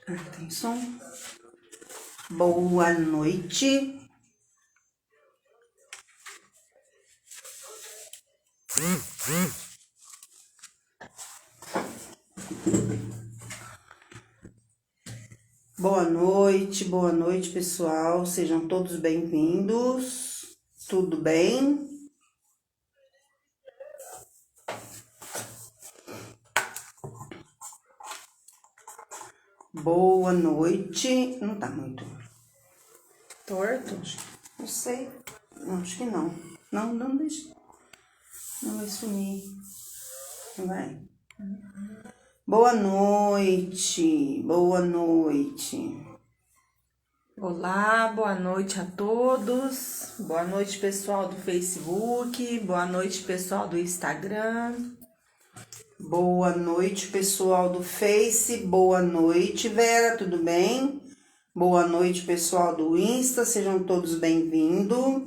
Atenção. Boa noite. Boa noite, pessoal. Sejam todos bem-vindos. Tudo bem? Boa noite. Não tá muito torto? Não sei. Não, acho que não. Não deixa. Não vai sumir. Não vai. Boa noite. Boa noite. Olá, boa noite a todos. Boa noite, pessoal do Facebook. Boa noite, pessoal do Instagram. Boa noite, pessoal do Face. Boa noite, Vera, tudo bem? Boa noite, pessoal do Insta. Sejam todos bem-vindos.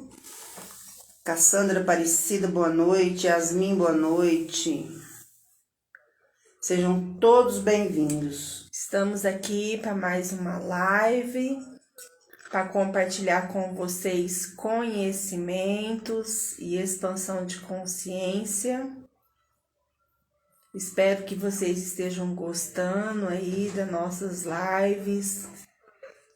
Cassandra Aparecida, boa noite. Yasmin, boa noite. Sejam todos bem-vindos. Estamos aqui para mais uma live, para compartilhar com vocês conhecimentos e expansão de consciência. Espero que vocês estejam gostando aí das nossas lives,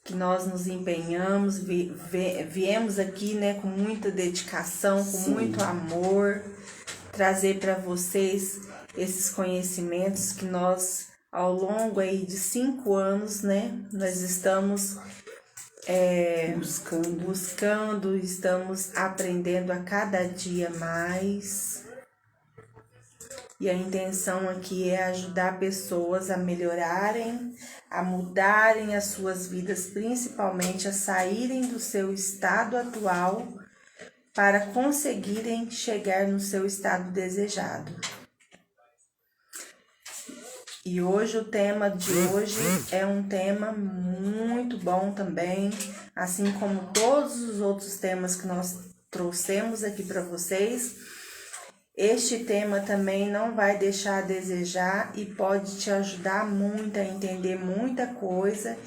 que nós nos empenhamos, viemos aqui, né, com muita dedicação, com muito amor, trazer para vocês esses conhecimentos que nós, ao longo aí de 5 anos, né, nós estamos buscando, estamos aprendendo a cada dia mais. E a intenção aqui é ajudar pessoas a melhorarem, a mudarem as suas vidas, principalmente a saírem do seu estado atual para conseguirem chegar no seu estado desejado. E hoje o tema de hoje é um tema muito bom também, assim como todos os outros temas que nós trouxemos aqui para vocês. Este tema também não vai deixar a desejar e pode te ajudar muito a entender muita coisa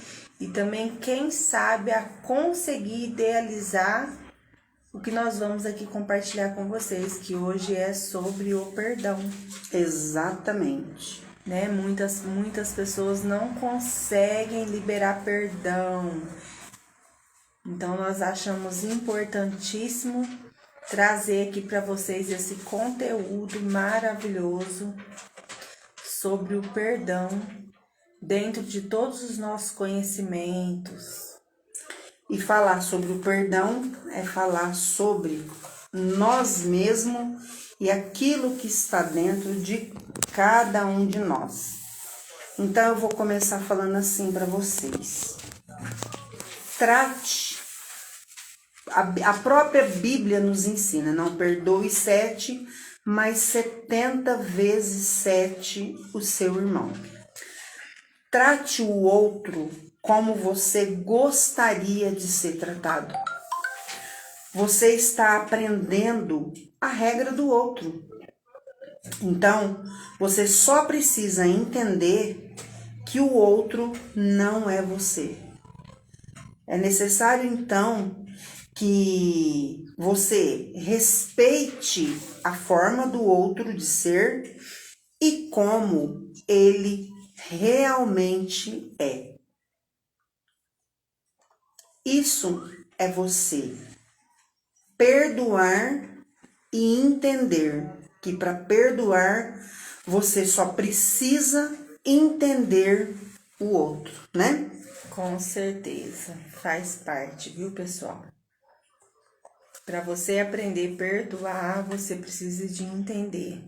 e também, quem sabe, a conseguir idealizar o que nós vamos aqui compartilhar com vocês, que hoje é sobre o perdão. Exatamente. Né? Muitas pessoas não conseguem liberar perdão. Então, nós achamos importantíssimo trazer aqui para vocês esse conteúdo maravilhoso sobre o perdão dentro de todos os nossos conhecimentos. E falar sobre o perdão é falar sobre nós mesmos e aquilo que está dentro de cada um de nós. Então eu vou começar falando assim para vocês. Trate. A própria Bíblia nos ensina, não perdoe 7, mas 70 vezes 7 o seu irmão. Trate o outro como você gostaria de ser tratado. Você está aprendendo a regra do outro. Então, você só precisa entender que o outro não é você. É necessário, então, que você respeite a forma do outro de ser e como ele realmente é. Isso é você perdoar e entender que para perdoar você só precisa entender o outro, né? Com certeza, faz parte, viu, pessoal? Para você aprender a perdoar, você precisa de entender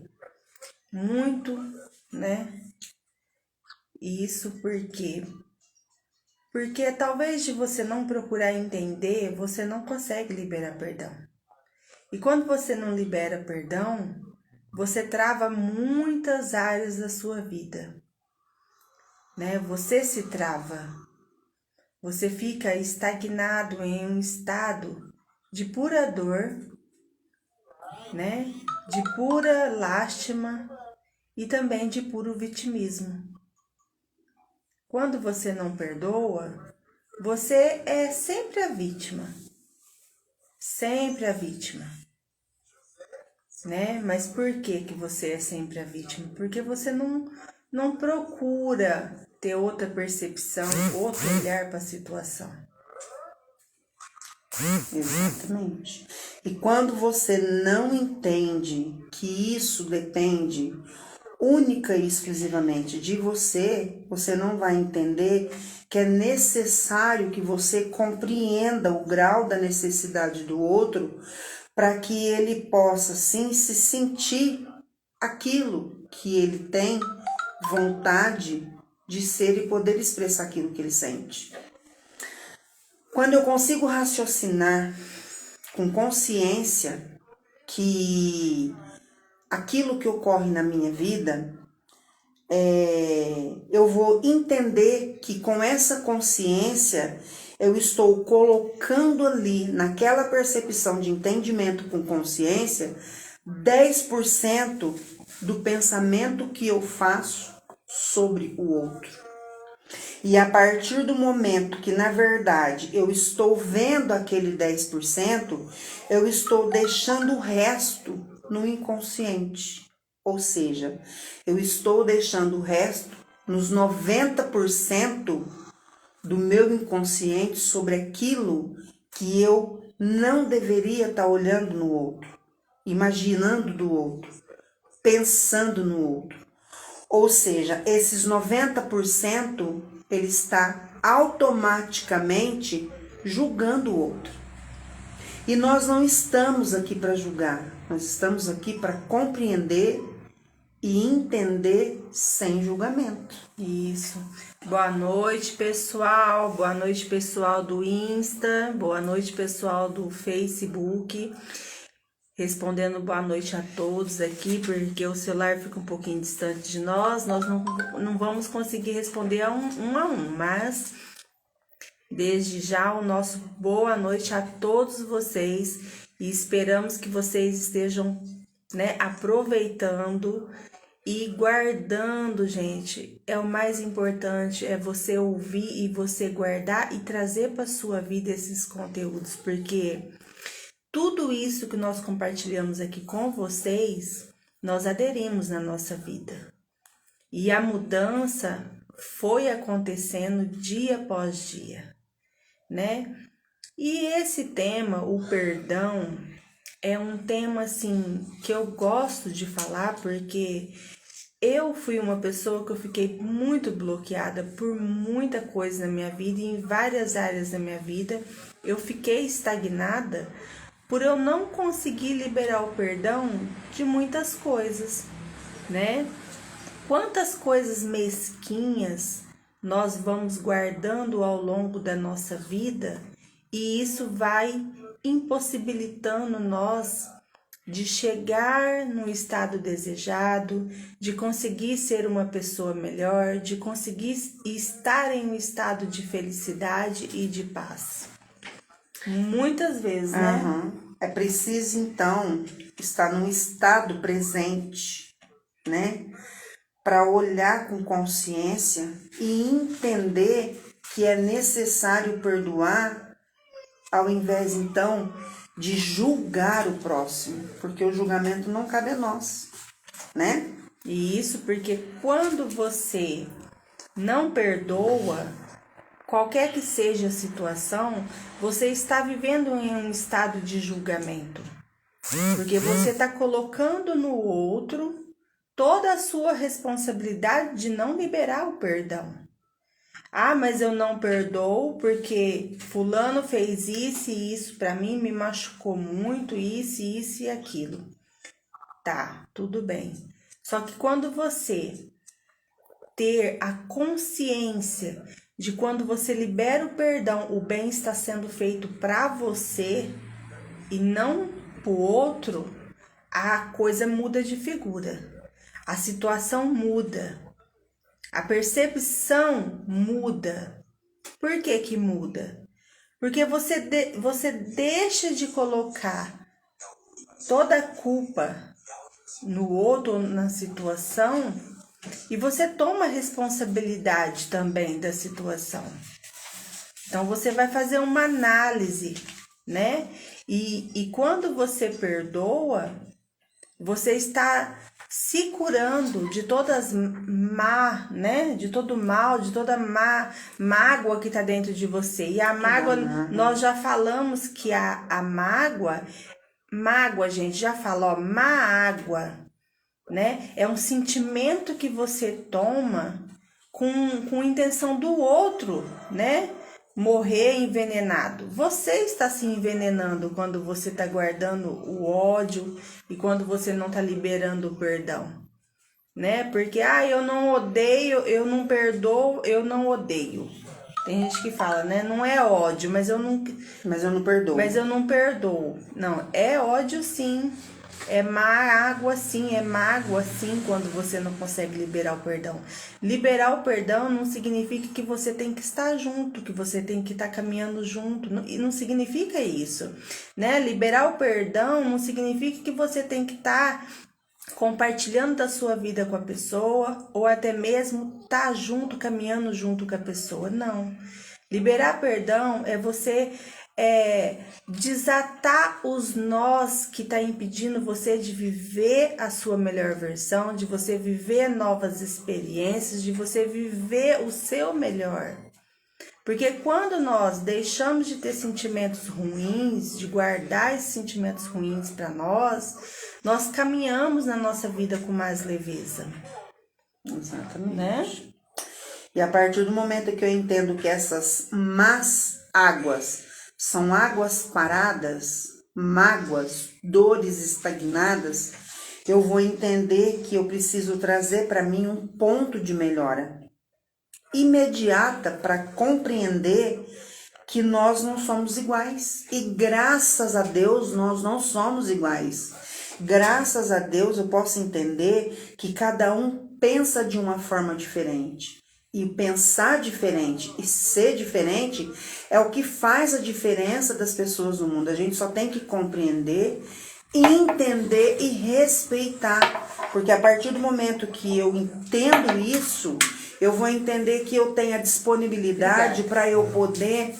muito, né? Isso porque talvez de você não procurar entender, você não consegue liberar perdão. E quando você não libera perdão, você trava muitas áreas da sua vida, né? Você se trava, você fica estagnado em um estado de pura dor, né? De pura lástima e também de puro vitimismo. quando você não perdoa, você é sempre a vítima. Sempre a vítima. Né? Mas por que você é sempre a vítima? Porque você não procura ter outra percepção, outro olhar para a situação. Exatamente. E quando você não entende que isso depende única e exclusivamente de você, você não vai entender que é necessário que você compreenda o grau da necessidade do outro para que ele possa sim se sentir aquilo que ele tem vontade de ser e poder expressar aquilo que ele sente. Quando eu consigo raciocinar com consciência que aquilo que ocorre na minha vida, eu vou entender que com essa consciência eu estou colocando ali, naquela percepção de entendimento com consciência, 10% do pensamento que eu faço sobre o outro. E a partir do momento que, na verdade, eu estou vendo aquele 10%, eu estou deixando o resto no inconsciente. Ou seja, eu estou deixando o resto nos 90% do meu inconsciente sobre aquilo que eu não deveria estar olhando no outro, imaginando do outro, pensando no outro. Ou seja, esses 90% ele está automaticamente julgando o outro. E nós não estamos aqui para julgar, nós estamos aqui para compreender e entender sem julgamento. Isso. Boa noite, pessoal. Boa noite, pessoal do Insta. Boa noite, pessoal do Facebook. Respondendo boa noite a todos aqui, porque o celular fica um pouquinho distante de nós não vamos conseguir responder um a um, mas desde já o nosso boa noite a todos vocês e esperamos que vocês estejam, né, aproveitando e guardando, gente. É o mais importante, é você ouvir e você guardar e trazer para sua vida esses conteúdos, porque tudo isso que nós compartilhamos aqui com vocês, nós aderimos na nossa vida. E a mudança foi acontecendo dia após dia, né? E esse tema, o perdão, é um tema assim que eu gosto de falar porque eu fui uma pessoa que eu fiquei muito bloqueada por muita coisa na minha vida e em várias áreas da minha vida. Eu fiquei estagnada por eu não conseguir liberar o perdão de muitas coisas, né? Quantas coisas mesquinhas nós vamos guardando ao longo da nossa vida e isso vai impossibilitando nós de chegar no estado desejado, de conseguir ser uma pessoa melhor, de conseguir estar em um estado de felicidade e de paz. Muitas vezes, né? É preciso, então, estar num estado presente, né? Para olhar com consciência e entender que é necessário perdoar, ao invés, então, de julgar o próximo, porque o julgamento não cabe a nós, né? E isso porque quando você não perdoa, qualquer que seja a situação, você está vivendo em um estado de julgamento. Porque você está colocando no outro toda a sua responsabilidade de não liberar o perdão. Ah, mas eu não perdoo porque fulano fez isso e isso para mim, me machucou muito, isso e aquilo. Tá, tudo bem. Só que quando você ter a consciência de quando você libera o perdão, o bem está sendo feito para você e não para o outro, a coisa muda de figura. A situação muda. A percepção muda. Por que que muda? Porque você deixa de colocar toda a culpa no outro, na situação, E você toma responsabilidade também da situação. Então você vai fazer uma análise, né? E quando você perdoa, você está se curando de todas né? De todo mal, de toda mágoa que está dentro de você. E a mágoa, nós já falamos que a mágoa, gente, já falou, ó, má água, né? É um sentimento que você toma com intenção do outro, né? Morrer envenenado. Você está se envenenando quando você está guardando o ódio e quando você não está liberando o perdão, né? Porque, eu não odeio, eu não perdoo, eu não odeio. Tem gente que fala, né? Não é ódio, mas eu não perdoo. Mas eu não perdoo. Não, é ódio sim. É mágoa sim, é mágoa sim quando você não consegue liberar o perdão. Liberar o perdão não significa que você tem que estar junto, que você tem que estar caminhando junto. E não significa isso, né? Liberar o perdão não significa que você tem que estar compartilhando da sua vida com a pessoa ou até mesmo estar junto, caminhando junto com a pessoa. Não. Liberar perdão é você desatar os nós que tá impedindo você de viver a sua melhor versão, de você viver novas experiências, de você viver o seu melhor. Porque quando nós deixamos de ter sentimentos ruins, de guardar esses sentimentos ruins para nós caminhamos na nossa vida com mais leveza. Exatamente. Né? E a partir do momento que eu entendo que essas más águas são águas paradas, mágoas, dores estagnadas, eu vou entender que eu preciso trazer para mim um ponto de melhora imediata para compreender que nós não somos iguais. E graças a Deus nós não somos iguais. Graças a Deus eu posso entender que cada um pensa de uma forma diferente. E pensar diferente e ser diferente é o que faz a diferença das pessoas no mundo. A gente só tem que compreender, entender e respeitar. Porque a partir do momento que eu entendo isso, eu vou entender que eu tenho a disponibilidade para eu poder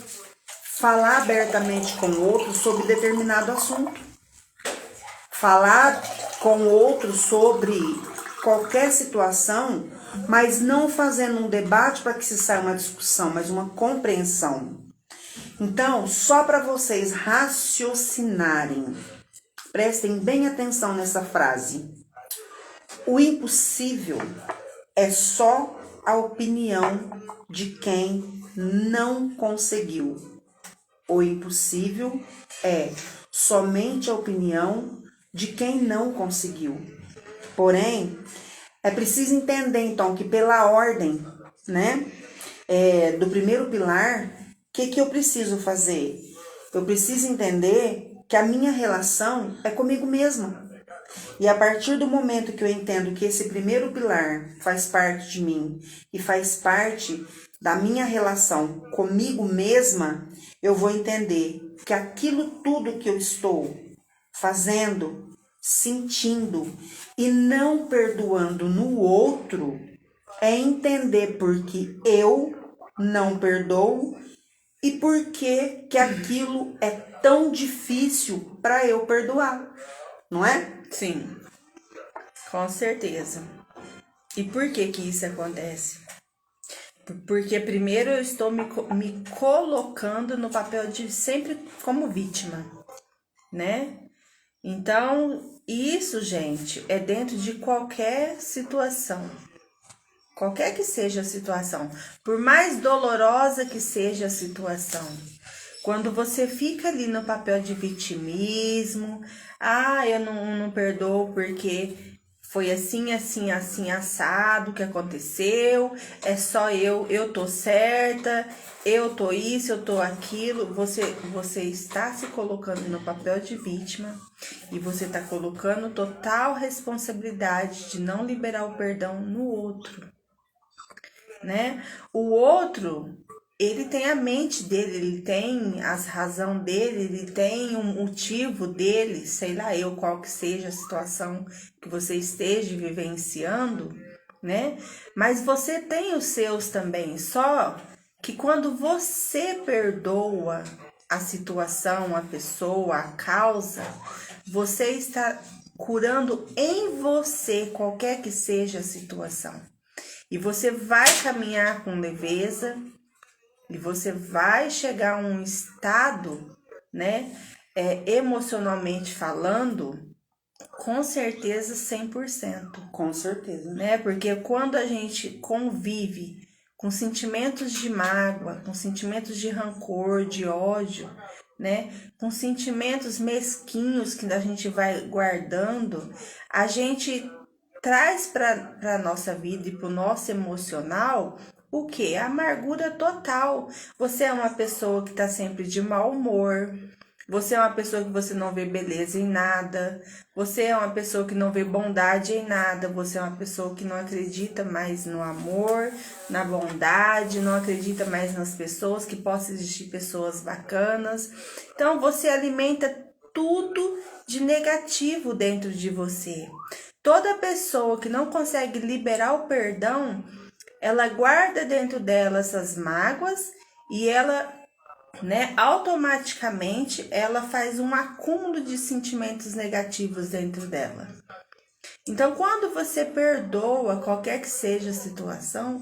falar abertamente com o outro sobre determinado assunto. Falar com o outro sobre qualquer situação, mas não fazendo um debate para que se saia uma discussão, mas uma compreensão. Então, só para vocês raciocinarem, prestem bem atenção nessa frase. O impossível é só a opinião de quem não conseguiu. O impossível é somente a opinião de quem não conseguiu. Porém, é preciso entender, então, que pela ordem, né, do primeiro pilar, o que eu preciso fazer? Eu preciso entender que a minha relação é comigo mesma. E a partir do momento que eu entendo que esse primeiro pilar faz parte de mim e faz parte da minha relação comigo mesma, eu vou entender que aquilo tudo que eu estou fazendo, sentindo e não perdoando no outro é entender porque eu não perdoo e por que aquilo é tão difícil para eu perdoar, não é? Sim, com certeza. E por que isso acontece? Porque primeiro eu estou me colocando no papel de sempre como vítima, né? Então, isso, gente, é dentro de qualquer situação. Qualquer que seja a situação. Por mais dolorosa que seja a situação. Quando você fica ali no papel de vitimismo, eu não perdoo porque foi assim, assim, assim, assado que aconteceu, é só eu tô certa, eu tô isso, eu tô aquilo. Você está se colocando no papel de vítima e você está colocando total responsabilidade de não liberar o perdão no outro, né? O outro, ele tem a mente dele, ele tem a razão dele, ele tem um motivo dele, sei lá qual que seja a situação que você esteja vivenciando, né? Mas você tem os seus também, só que quando você perdoa a situação, a pessoa, a causa, você está curando em você qualquer que seja a situação. E você vai caminhar com leveza e você vai chegar a um estado, né, emocionalmente falando, com certeza 100%. Com certeza. Né? Porque quando a gente convive com sentimentos de mágoa, com sentimentos de rancor, de ódio, né? Com sentimentos mesquinhos que a gente vai guardando, a gente traz para a nossa vida e para o nosso emocional o que? A amargura total. Você é uma pessoa que está sempre de mau humor. Você é uma pessoa que você não vê beleza em nada. Você é uma pessoa que não vê bondade em nada. Você é uma pessoa que não acredita mais no amor, na bondade, não acredita mais nas pessoas, que possa existir pessoas bacanas. Então você alimenta tudo de negativo dentro de você. Toda pessoa que não consegue liberar o perdão, ela guarda dentro dela essas mágoas e ela, né, automaticamente ela faz um acúmulo de sentimentos negativos dentro dela. Então, quando você perdoa qualquer que seja a situação,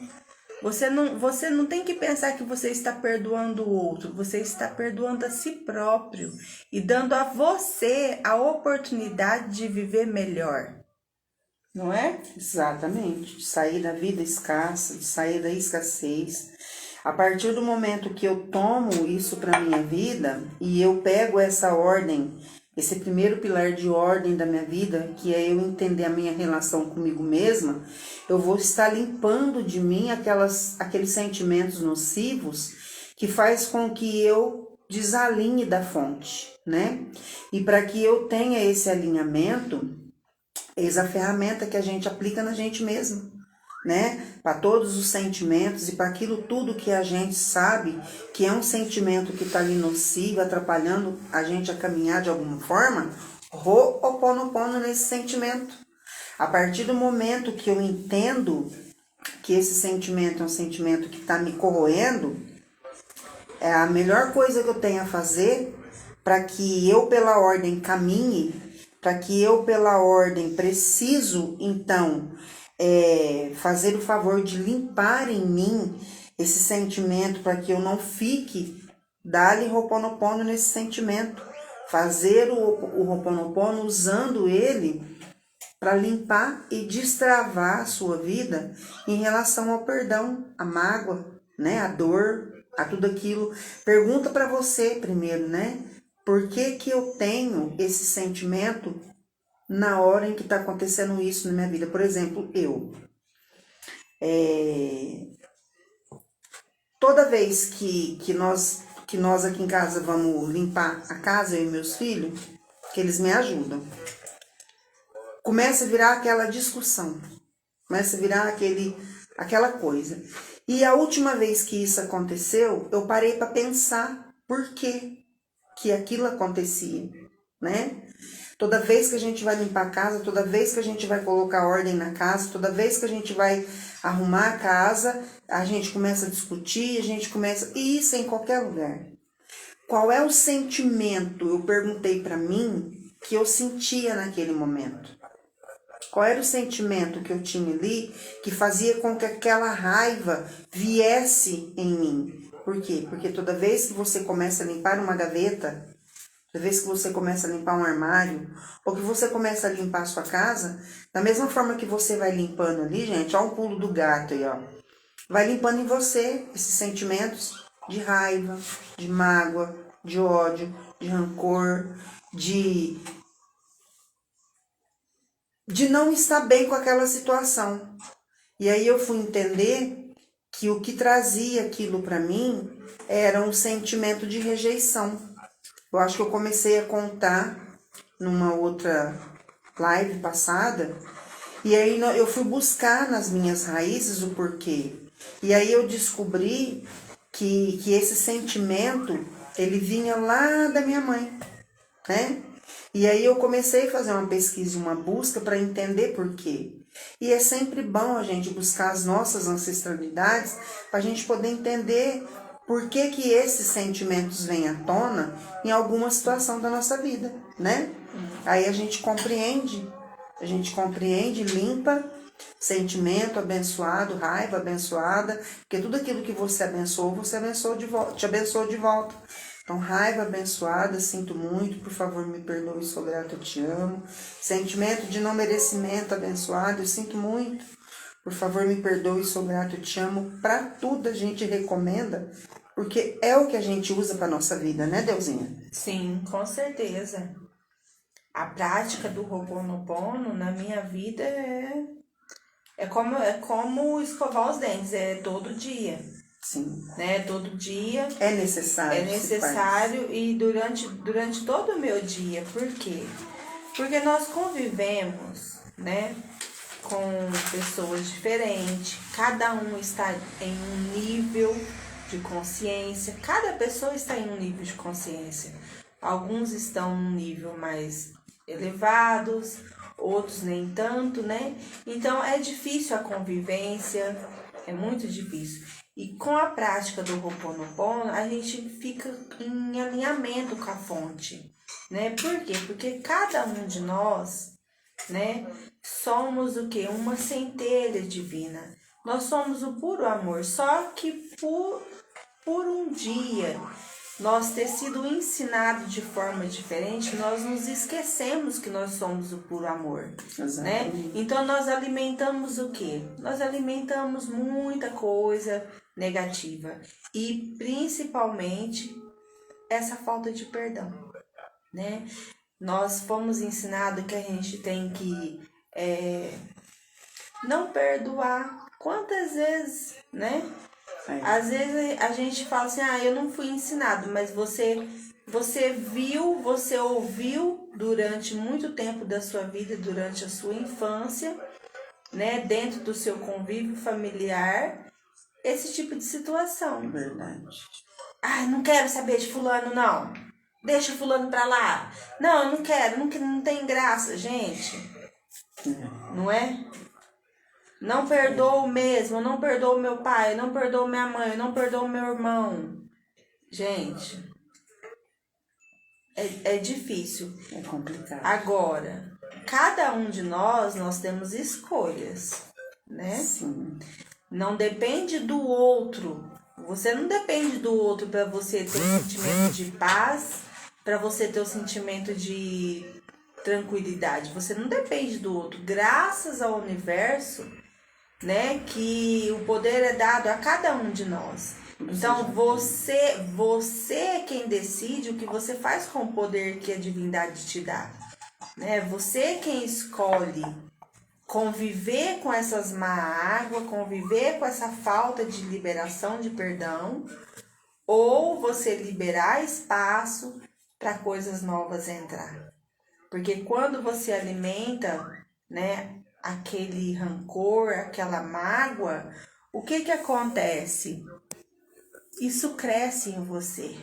você não tem que pensar que você está perdoando o outro, você está perdoando a si próprio e dando a você a oportunidade de viver melhor. Não é? Exatamente. De sair da vida escassa, de sair da escassez. A partir do momento que eu tomo isso para minha vida e eu pego essa ordem, esse primeiro pilar de ordem da minha vida, que é eu entender a minha relação comigo mesma, eu vou estar limpando de mim aqueles sentimentos nocivos que faz com que eu desalinhe da fonte, né? E para que eu tenha esse alinhamento, eis a ferramenta que a gente aplica na gente mesmo, né? Para todos os sentimentos e para aquilo tudo que a gente sabe que é um sentimento que está ali nocivo, atrapalhando a gente a caminhar de alguma forma, ho'oponopono nesse sentimento. A partir do momento que eu entendo que esse sentimento é um sentimento que está me corroendo, é a melhor coisa que eu tenho a fazer para que eu, pela ordem, caminhe, para que eu, pela ordem, preciso, então, fazer o favor de limpar em mim esse sentimento, para que eu não fique, dar-lhe Ho'oponopono nesse sentimento. Fazer o Ho'oponopono usando ele para limpar e destravar a sua vida em relação ao perdão, à mágoa, né, à dor, a tudo aquilo. Pergunta para você primeiro, né? Por que eu tenho esse sentimento na hora em que está acontecendo isso na minha vida? Por exemplo, toda vez que nós aqui em casa vamos limpar a casa, eu e meus filhos, que eles me ajudam, começa a virar aquela discussão, começa a virar aquela coisa. E a última vez que isso aconteceu, eu parei para pensar por que aquilo acontecia, né? Toda vez que a gente vai limpar a casa, toda vez que a gente vai colocar ordem na casa, toda vez que a gente vai arrumar a casa, a gente começa a discutir, e isso em qualquer lugar. Qual é o sentimento, eu perguntei para mim, que eu sentia naquele momento? Qual era o sentimento que eu tinha ali que fazia com que aquela raiva viesse em mim? Por quê? Porque toda vez que você começa a limpar uma gaveta, toda vez que você começa a limpar um armário, ou que você começa a limpar a sua casa, da mesma forma que você vai limpando ali, gente, ó, um pulo do gato aí, ó. Vai limpando em você esses sentimentos de raiva, de mágoa, de ódio, de rancor, de não estar bem com aquela situação. E aí eu fui entender que o que trazia aquilo para mim era um sentimento de rejeição. Eu acho que eu comecei a contar numa outra live passada, e aí eu fui buscar nas minhas raízes o porquê. E aí eu descobri que esse sentimento, ele vinha lá da minha mãe, né? E aí eu comecei a fazer uma pesquisa, uma busca para entender por quê. E é sempre bom a gente buscar as nossas ancestralidades para a gente poder entender por que que esses sentimentos vêm à tona em alguma situação da nossa vida, né? Aí a gente compreende, limpa, sentimento abençoado, raiva abençoada, porque tudo aquilo que você abençoou de volta, te abençoou de volta. Então, raiva abençoada, sinto muito, por favor me perdoe, sou grato, eu te amo. Sentimento de não merecimento abençoado, eu sinto muito, por favor me perdoe, sou grato, eu te amo. Para tudo a gente recomenda, porque é o que a gente usa para nossa vida, né, Deusinha? Sim, com certeza. A prática do Ho'oponopono na minha vida é como escovar os dentes, é todo dia. Sim. Né? Todo dia. É necessário. É necessário e durante todo o meu dia. Por quê? Porque nós convivemos, né, com pessoas diferentes. Cada um está em um nível de consciência. Cada pessoa está em um nível de consciência. Alguns estão num nível mais elevados, outros nem tanto, né? Então é difícil a convivência, é muito difícil. E com a prática do Ho'oponopono, a gente fica em alinhamento com a fonte, né? Por quê? Porque cada um de nós, né, somos o quê? Uma centelha divina. Nós somos o puro amor, só que por um dia nós ter sido ensinado de forma diferente, nós nos esquecemos que nós somos o puro amor, né? Então nós alimentamos o quê? Nós alimentamos muita coisa negativa e principalmente essa falta de perdão, né? Nós fomos ensinados que a gente tem que não perdoar. Quantas vezes, né? Às vezes a gente fala assim, eu não fui ensinado, mas você viu, você ouviu durante muito tempo da sua vida, durante a sua infância, né, dentro do seu convívio familiar, esse tipo de situação. Verdade. Não quero saber de fulano, não. Deixa fulano pra lá. Não, eu não quero, não tem graça, gente. Não é? Não perdoo mesmo, não perdoo meu pai, não perdoo minha mãe, não perdoo meu irmão. Gente, é difícil. É complicado. Agora, cada um de nós temos escolhas, né? Sim. Não depende do outro. Você não depende do outro para você ter um sentimento de paz, para você ter um sentimento de tranquilidade. Você não depende do outro. Graças ao universo, né, que o poder é dado a cada um de nós. Então você é quem decide o que você faz com o poder que a divindade te dá, né? Você é quem escolhe conviver com essas mágoas, conviver com essa falta de liberação de perdão, ou você liberar espaço para coisas novas entrar. Porque quando você alimenta, né, aquele rancor, aquela mágoa, o que acontece? Isso cresce em você.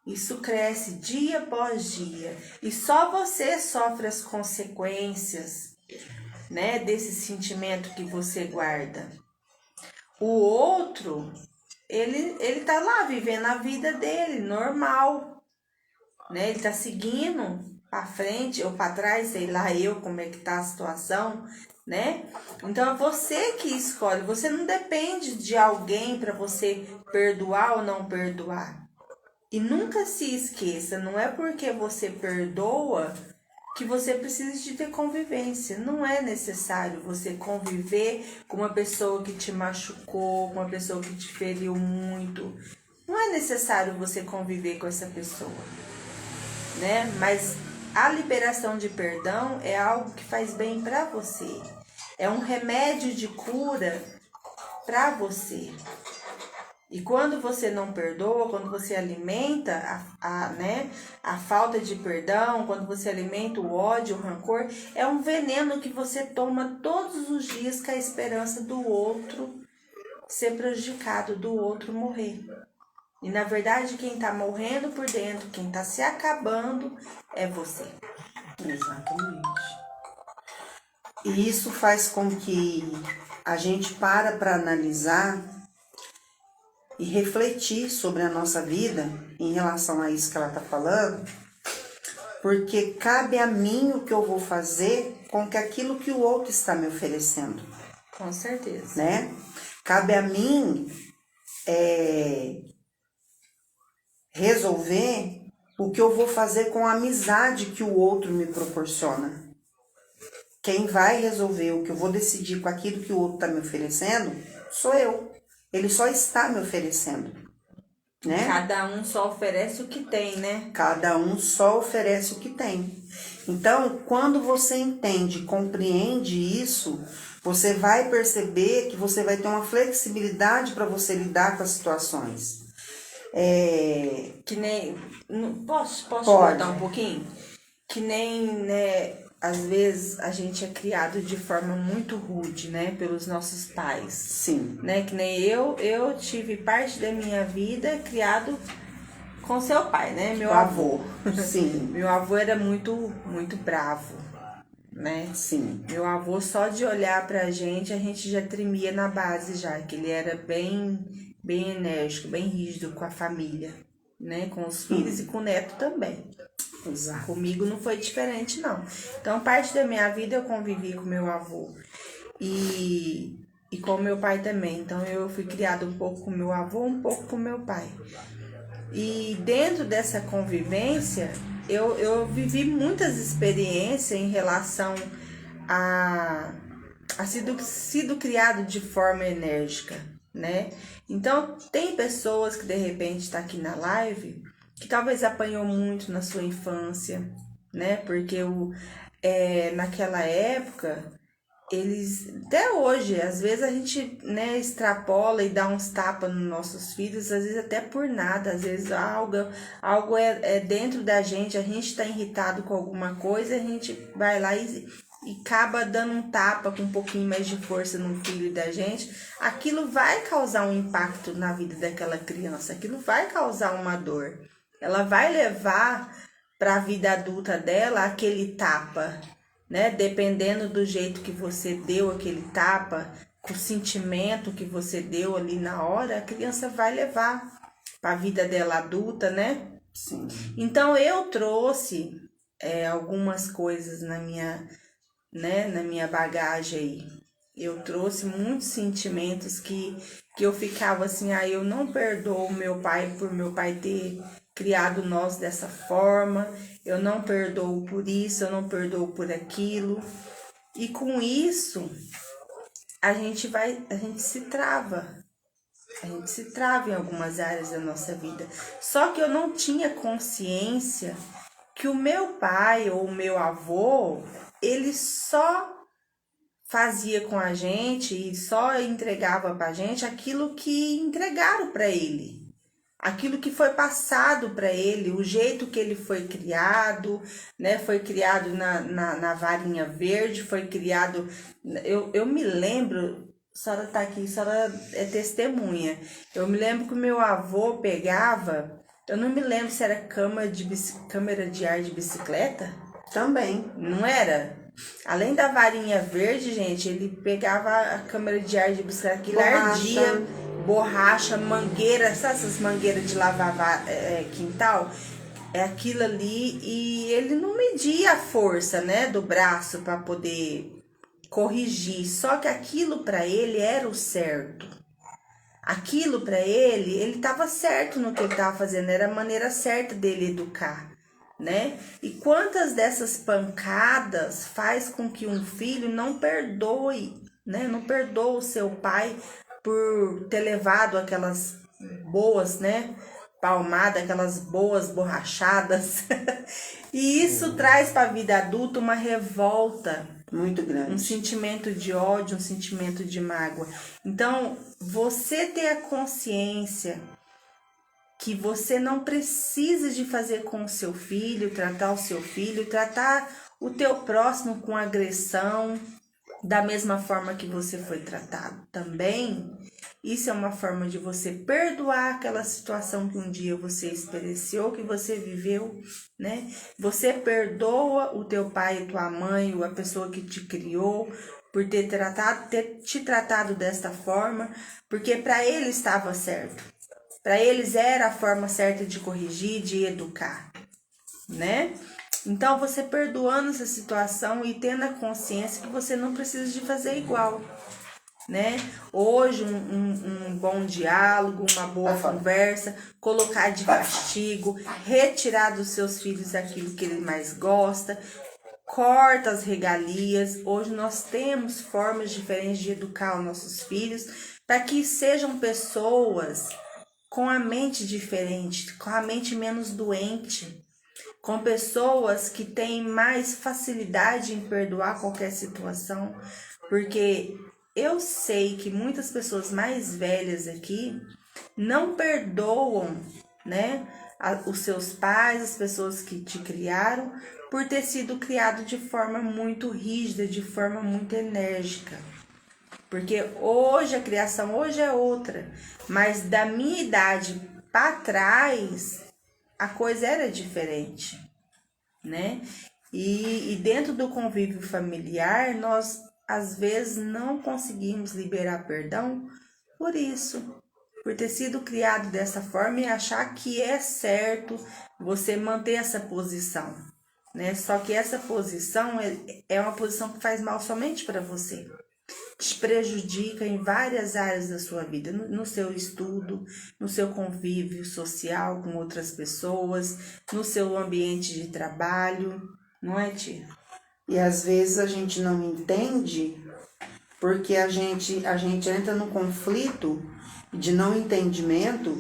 Isso cresce dia após dia. E só você sofre as consequências, né, desse sentimento que você guarda. O outro, ele tá lá vivendo a vida dele, normal, né? Ele tá seguindo para frente ou para trás, sei lá como é que tá a situação, né? Então é você que escolhe, você não depende de alguém para você perdoar ou não perdoar. E nunca se esqueça, não é porque você perdoa que você precisa de ter convivência. Não é necessário você conviver com uma pessoa que te machucou, com uma pessoa que te feriu muito. Não é necessário você conviver com essa pessoa, né? Mas a liberação de perdão é algo que faz bem para você. É um remédio de cura para você. E quando você não perdoa, quando você alimenta a falta de perdão, quando você alimenta o ódio, o rancor, é um veneno que você toma todos os dias com a esperança do outro ser prejudicado, do outro morrer. E na verdade quem está morrendo por dentro, quem está se acabando é você. Exatamente. E isso faz com que a gente para analisar e refletir sobre a nossa vida em relação a isso que ela está falando, porque cabe a mim o que eu vou fazer com que aquilo que o outro está me oferecendo. Com certeza. Né? Cabe a mim resolver o que eu vou fazer com a amizade que o outro me proporciona. Quem vai resolver o que eu vou decidir com aquilo que o outro está me oferecendo sou eu. Ele só está me oferecendo. Né? Cada um só oferece o que tem, né? Cada um só oferece o que tem. Então, quando você entende, compreende isso, você vai perceber que você vai ter uma flexibilidade para você lidar com as situações. Que nem... Posso Pode. cortar um pouquinho? Que nem, né, às vezes a gente é criado de forma muito rude, né, pelos nossos pais. Sim. Né, que nem eu tive parte da minha vida criado com seu pai, né, meu avô. Sim. Meu avô era muito bravo, né? Sim. Meu avô, só de olhar pra gente, a gente já tremia na base já, que ele era bem enérgico, bem rígido com a família, né, com os filhos e com o neto também. Exato. Comigo não foi diferente, não. Então, parte da minha vida eu convivi com meu avô e com meu pai também. Então, eu fui criada um pouco com meu avô, um pouco com meu pai. E dentro dessa convivência, eu vivi muitas experiências em relação a sido criado de forma enérgica, né? Então, tem pessoas que de repente está aqui na live que talvez apanhou muito na sua infância, né? Porque naquela época, eles, até hoje, às vezes a gente, né, extrapola e dá uns tapas nos nossos filhos, às vezes até por nada, às vezes algo é dentro da gente, a gente está irritado com alguma coisa, a gente vai lá e acaba dando um tapa com um pouquinho mais de força no filho da gente, aquilo vai causar um impacto na vida daquela criança, aquilo vai causar uma dor. Ela vai levar para a vida adulta dela aquele tapa, né? Dependendo do jeito que você deu aquele tapa, com o sentimento que você deu ali na hora, a criança vai levar para a vida dela adulta, né? Sim. Então eu trouxe algumas coisas na minha bagagem aí. Eu trouxe muitos sentimentos que eu ficava assim, eu não perdoo meu pai por meu pai ter criado nós dessa forma, eu não perdoo por isso, eu não perdoo por aquilo. E com isso, a gente se trava. A gente se trava em algumas áreas da nossa vida. Só que eu não tinha consciência que o meu pai ou o meu avô, ele só fazia com a gente e só entregava pra gente aquilo que entregaram para ele. Aquilo que foi passado para ele, o jeito que ele foi criado, né? Foi criado na varinha verde, foi criado... Eu me lembro, a senhora tá aqui, a senhora é testemunha. Eu me lembro que o meu avô pegava, eu não me lembro se era câmara de ar de bicicleta. Também. Não era? Além da varinha verde, gente, ele pegava a câmara de ar de bicicleta que ardia, borracha, mangueira, sabe essas mangueiras de lavar quintal? É aquilo ali, e ele não media a força, né, do braço para poder corrigir, só que aquilo para ele era o certo. Aquilo para ele estava certo no que ele estava fazendo, era a maneira certa dele educar, né? E quantas dessas pancadas faz com que um filho não perdoe, né? Não perdoe o seu pai por ter levado aquelas boas, né? Palmadas, aquelas boas borrachadas. E isso traz para a vida adulta uma revolta muito grande, um sentimento de ódio, um sentimento de mágoa. Então, você ter a consciência que você não precisa de fazer com o seu filho, tratar o seu filho, tratar o teu próximo com agressão, da mesma forma que você foi tratado também, Isso é uma forma de você perdoar aquela situação que um dia você experienciou, que você viveu, né? Você perdoa o teu pai e tua mãe, ou a pessoa que te criou, por ter te tratado desta forma, porque para ele estava certo. Para eles era a forma certa de corrigir, de educar, né? Então, você perdoando essa situação e tendo a consciência que você não precisa de fazer igual, né? Hoje, um bom diálogo, uma boa conversa, colocar de castigo, retirar dos seus filhos aquilo que ele mais gosta, corta as regalias. Hoje nós temos formas diferentes de educar os nossos filhos para que sejam pessoas com a mente diferente, com a mente menos doente, com pessoas que têm mais facilidade em perdoar qualquer situação, porque eu sei que muitas pessoas mais velhas aqui não perdoam, né, os seus pais, as pessoas que te criaram, por ter sido criado de forma muito rígida, de forma muito enérgica. Porque hoje a criação hoje é outra, mas da minha idade para trás a coisa era diferente, né? E dentro do convívio familiar, nós às vezes não conseguimos liberar perdão por isso, por ter sido criado dessa forma e achar que é certo você manter essa posição, né? Só que essa posição é uma posição que faz mal somente para você. Te prejudica em várias áreas da sua vida, no seu estudo, no seu convívio social com outras pessoas, no seu ambiente de trabalho, não é, tia? E às vezes a gente não entende porque a gente entra no conflito de não entendimento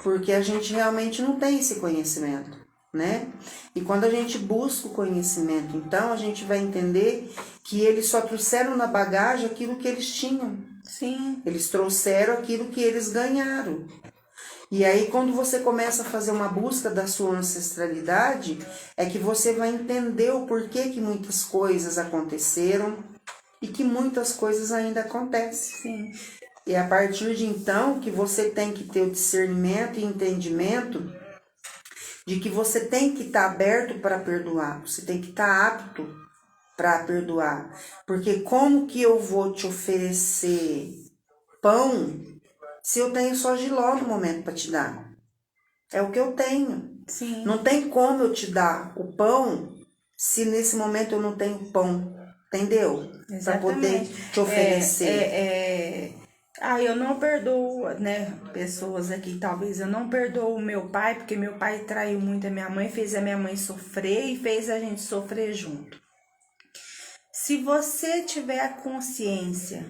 porque a gente realmente não tem esse conhecimento, né? E quando a gente busca o conhecimento, então a gente vai entender que eles só trouxeram na bagagem aquilo que eles tinham. Sim. Eles trouxeram aquilo que eles ganharam. E aí, quando você começa a fazer uma busca da sua ancestralidade, é que você vai entender o porquê que muitas coisas aconteceram e que muitas coisas ainda acontecem. Sim. E é a partir de então que você tem que ter o discernimento e entendimento de que você tem que estar aberto para perdoar, você tem que estar apto para perdoar. Porque como que eu vou te oferecer pão se eu tenho só jiló no momento para te dar? É o que eu tenho. Sim. Não tem como eu te dar o pão se nesse momento eu não tenho pão, entendeu? Para poder te oferecer. Eu não perdoo, né, pessoas aqui, talvez eu não perdoo o meu pai, porque meu pai traiu muito a minha mãe, fez a minha mãe sofrer e fez a gente sofrer junto. Se você tiver a consciência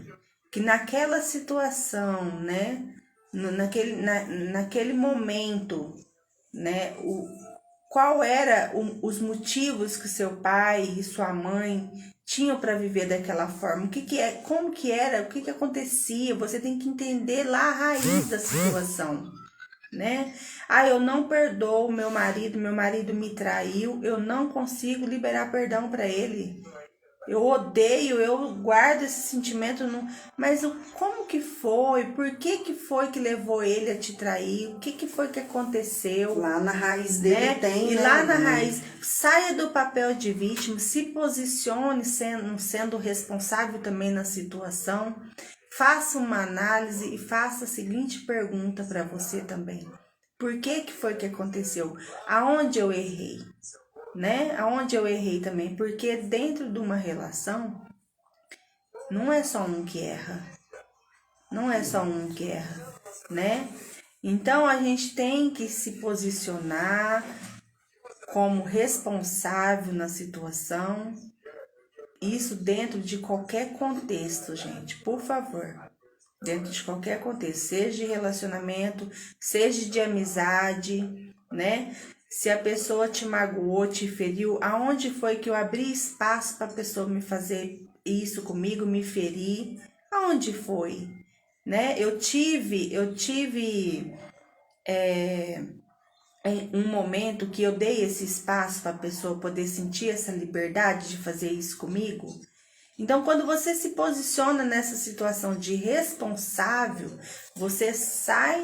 que naquela situação, né, naquele momento, né, qual era os motivos que seu pai e sua mãe tinham para viver daquela forma, como que era, o que acontecia, você tem que entender lá a raiz da situação, né? Eu não perdoo meu marido me traiu, eu não consigo liberar perdão para ele. Eu odeio, eu guardo esse sentimento, mas como que foi? Por que foi que levou ele a te trair? O que foi que aconteceu? Lá na raiz dele tem, E né? lá na raiz, saia do papel de vítima, se posicione sendo responsável também na situação, faça uma análise e faça a seguinte pergunta para você também. Por que foi que aconteceu? Aonde eu errei? Né? Aonde eu errei também, porque dentro de uma relação não é só um que erra, né? Então a gente tem que se posicionar como responsável na situação, isso dentro de qualquer contexto, gente, por favor, dentro de qualquer contexto, seja de relacionamento, seja de amizade, né? Se a pessoa te magoou, te feriu, aonde foi que eu abri espaço para a pessoa me fazer isso comigo, me ferir? Aonde foi? Né? Eu tive um momento que eu dei esse espaço para a pessoa poder sentir essa liberdade de fazer isso comigo. Então, quando você se posiciona nessa situação de responsável, você sai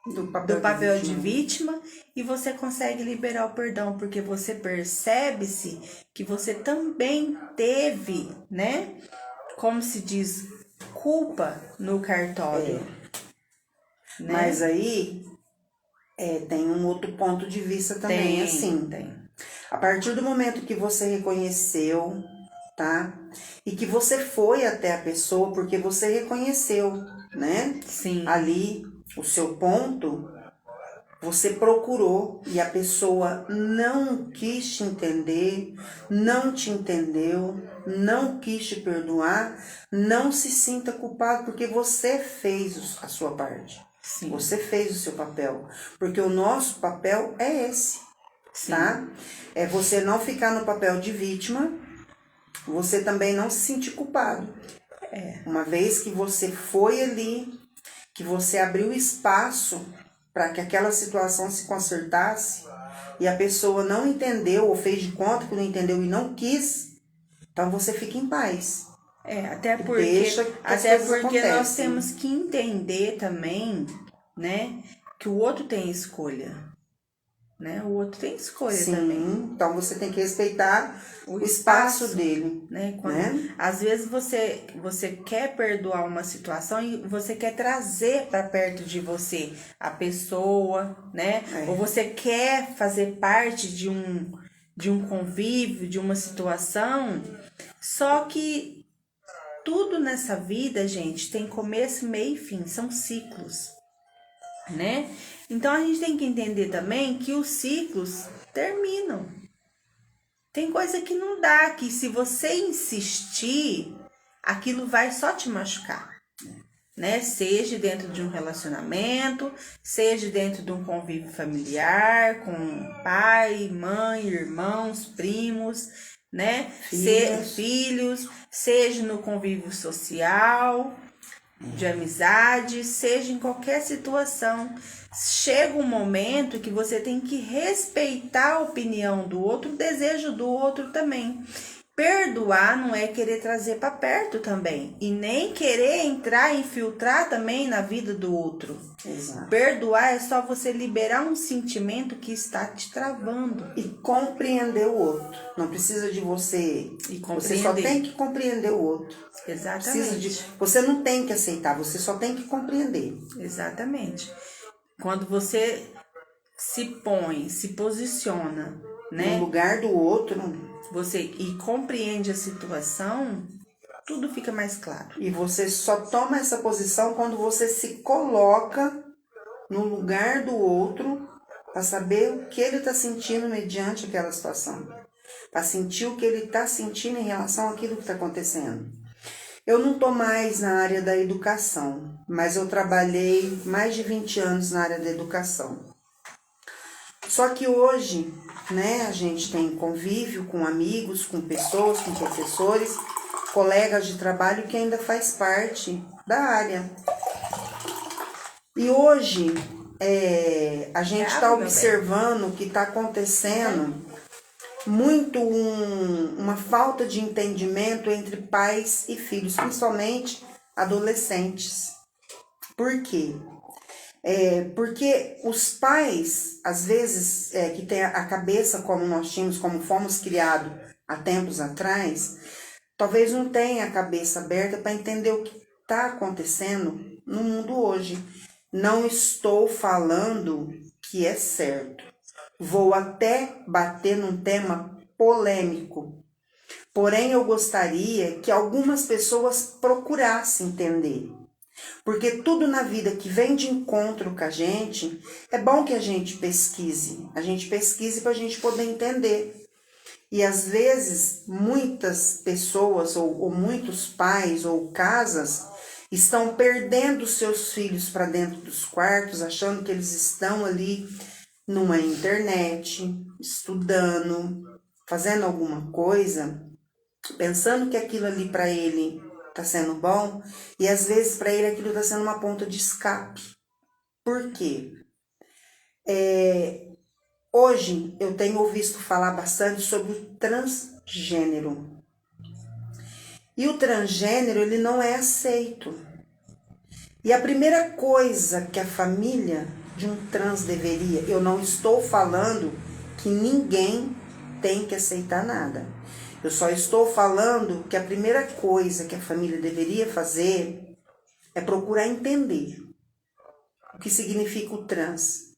Do papel de vítima e você consegue liberar o perdão, porque você percebe-se que você também teve, né? Como se diz, culpa no cartório. Né? Mas aí tem um outro ponto de vista também, assim. A partir do momento que você reconheceu, tá? E que você foi até a pessoa porque você reconheceu, né? Sim. Ali o seu ponto, você procurou e a pessoa não quis te entender, não te entendeu, não quis te perdoar, não se sinta culpado porque você fez a sua parte. Sim. Você fez o seu papel, porque o nosso papel é esse, tá? É você não ficar no papel de vítima, você também não se sentir culpado. Uma vez que você foi ali, que você abriu espaço para que aquela situação se consertasse e a pessoa não entendeu ou fez de conta que não entendeu e não quis, então você fica em paz. Até porque acontecem. Nós temos que entender também, né, que o outro tem escolha. Né? O outro tem escolha. Sim, também. Então você tem que respeitar o espaço dele. Né? Né? Às vezes você quer perdoar uma situação e você quer trazer para perto de você a pessoa, né? Ou você quer fazer parte de um convívio, de uma situação. Só que tudo nessa vida, gente, tem começo, meio e fim, são ciclos, né? Então a gente tem que entender também que os ciclos terminam. Tem coisa que não dá, que se você insistir, aquilo vai só te machucar, né? Seja dentro de um relacionamento, seja dentro de um convívio familiar, com pai, mãe, irmãos, primos, né? Filhos, seja no convívio social, de amizade, seja em qualquer situação. Chega um momento que você tem que respeitar a opinião do outro, o desejo do outro também. Perdoar não é querer trazer para perto também. E nem querer entrar e infiltrar também na vida do outro. Exato. Perdoar é só você liberar um sentimento que está te travando. E compreender o outro. Não precisa de você. Você só tem que compreender o outro. Exatamente. Você não tem que aceitar, você só tem que compreender. Exatamente. Quando você se põe, se posiciona, né, no lugar do outro, e compreende a situação, tudo fica mais claro. E você só toma essa posição quando você se coloca no lugar do outro para saber o que ele está sentindo mediante aquela situação, para sentir o que ele está sentindo em relação àquilo que está acontecendo. Eu não estou mais na área da educação, mas eu trabalhei mais de 20 anos na área da educação. Só que hoje, né, a gente tem convívio com amigos, com pessoas, com professores, colegas de trabalho que ainda faz parte da área. E hoje a gente está observando o que está acontecendo muito uma falta de entendimento entre pais e filhos, principalmente adolescentes. Por quê? Porque os pais, às vezes, que tem a cabeça como nós tínhamos, como fomos criados há tempos atrás, talvez não tenha a cabeça aberta para entender o que está acontecendo no mundo hoje. Não estou falando que é certo. Vou até bater num tema polêmico. Porém, eu gostaria que algumas pessoas procurassem entender. Porque tudo na vida que vem de encontro com a gente, é bom que a gente pesquise. A gente pesquise para a gente poder entender. E às vezes, muitas pessoas, ou muitos pais, ou casas, estão perdendo seus filhos para dentro dos quartos, achando que eles estão ali numa internet, estudando, fazendo alguma coisa, pensando que aquilo ali para ele está sendo bom, e às vezes para ele aquilo está sendo uma ponta de escape. Por quê? Hoje eu tenho ouvido falar bastante sobre o transgênero. E o transgênero, ele não é aceito. E a primeira coisa que a família de um trans deveria, eu não estou falando que ninguém tem que aceitar nada. Eu só estou falando que a primeira coisa que a família deveria fazer é procurar entender o que significa o trans.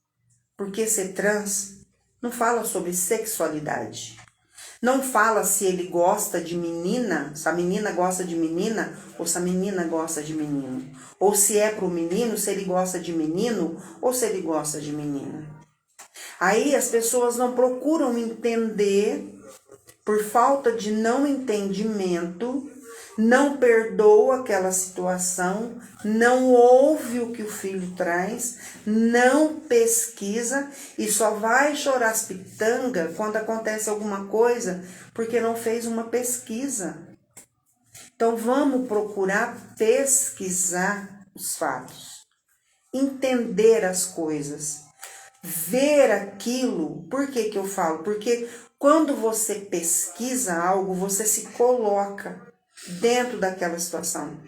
Porque ser trans não fala sobre sexualidade. Não fala se ele gosta de menina, se a menina gosta de menina ou se a menina gosta de menino. Ou se é pro menino, se ele gosta de menino ou se ele gosta de menina. Aí as pessoas não procuram entender, por falta de não entendimento, não perdoa aquela situação, não ouve o que o filho traz, não pesquisa e só vai chorar as pitangas quando acontece alguma coisa porque não fez uma pesquisa. Então vamos procurar pesquisar os fatos, entender as coisas, ver aquilo. Por que que eu falo? Porque quando você pesquisa algo, você se coloca dentro daquela situação.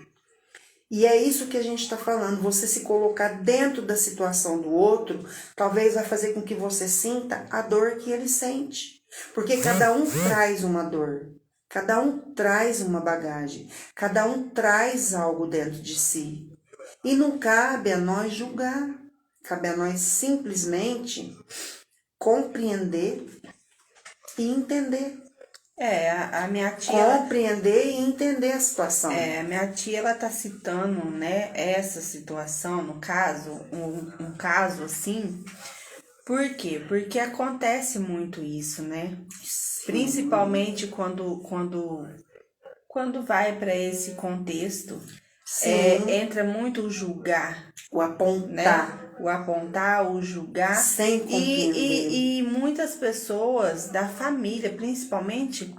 E é isso que a gente está falando, você se colocar dentro da situação do outro, talvez vai fazer com que você sinta a dor que ele sente. Porque cada um traz uma dor, cada um traz uma bagagem, cada um traz algo dentro de si. E não cabe a nós julgar, cabe a nós simplesmente compreender e entender. A minha tia... Compreender e entender a situação. A minha tia, ela tá citando, né, essa situação, no caso, um caso assim. Por quê? Porque acontece muito isso, né? Sim. Principalmente quando vai para esse contexto, entra muito o julgar. O apontar. Né? O apontar, o julgar. Sem compreender. E muitas pessoas da família, principalmente,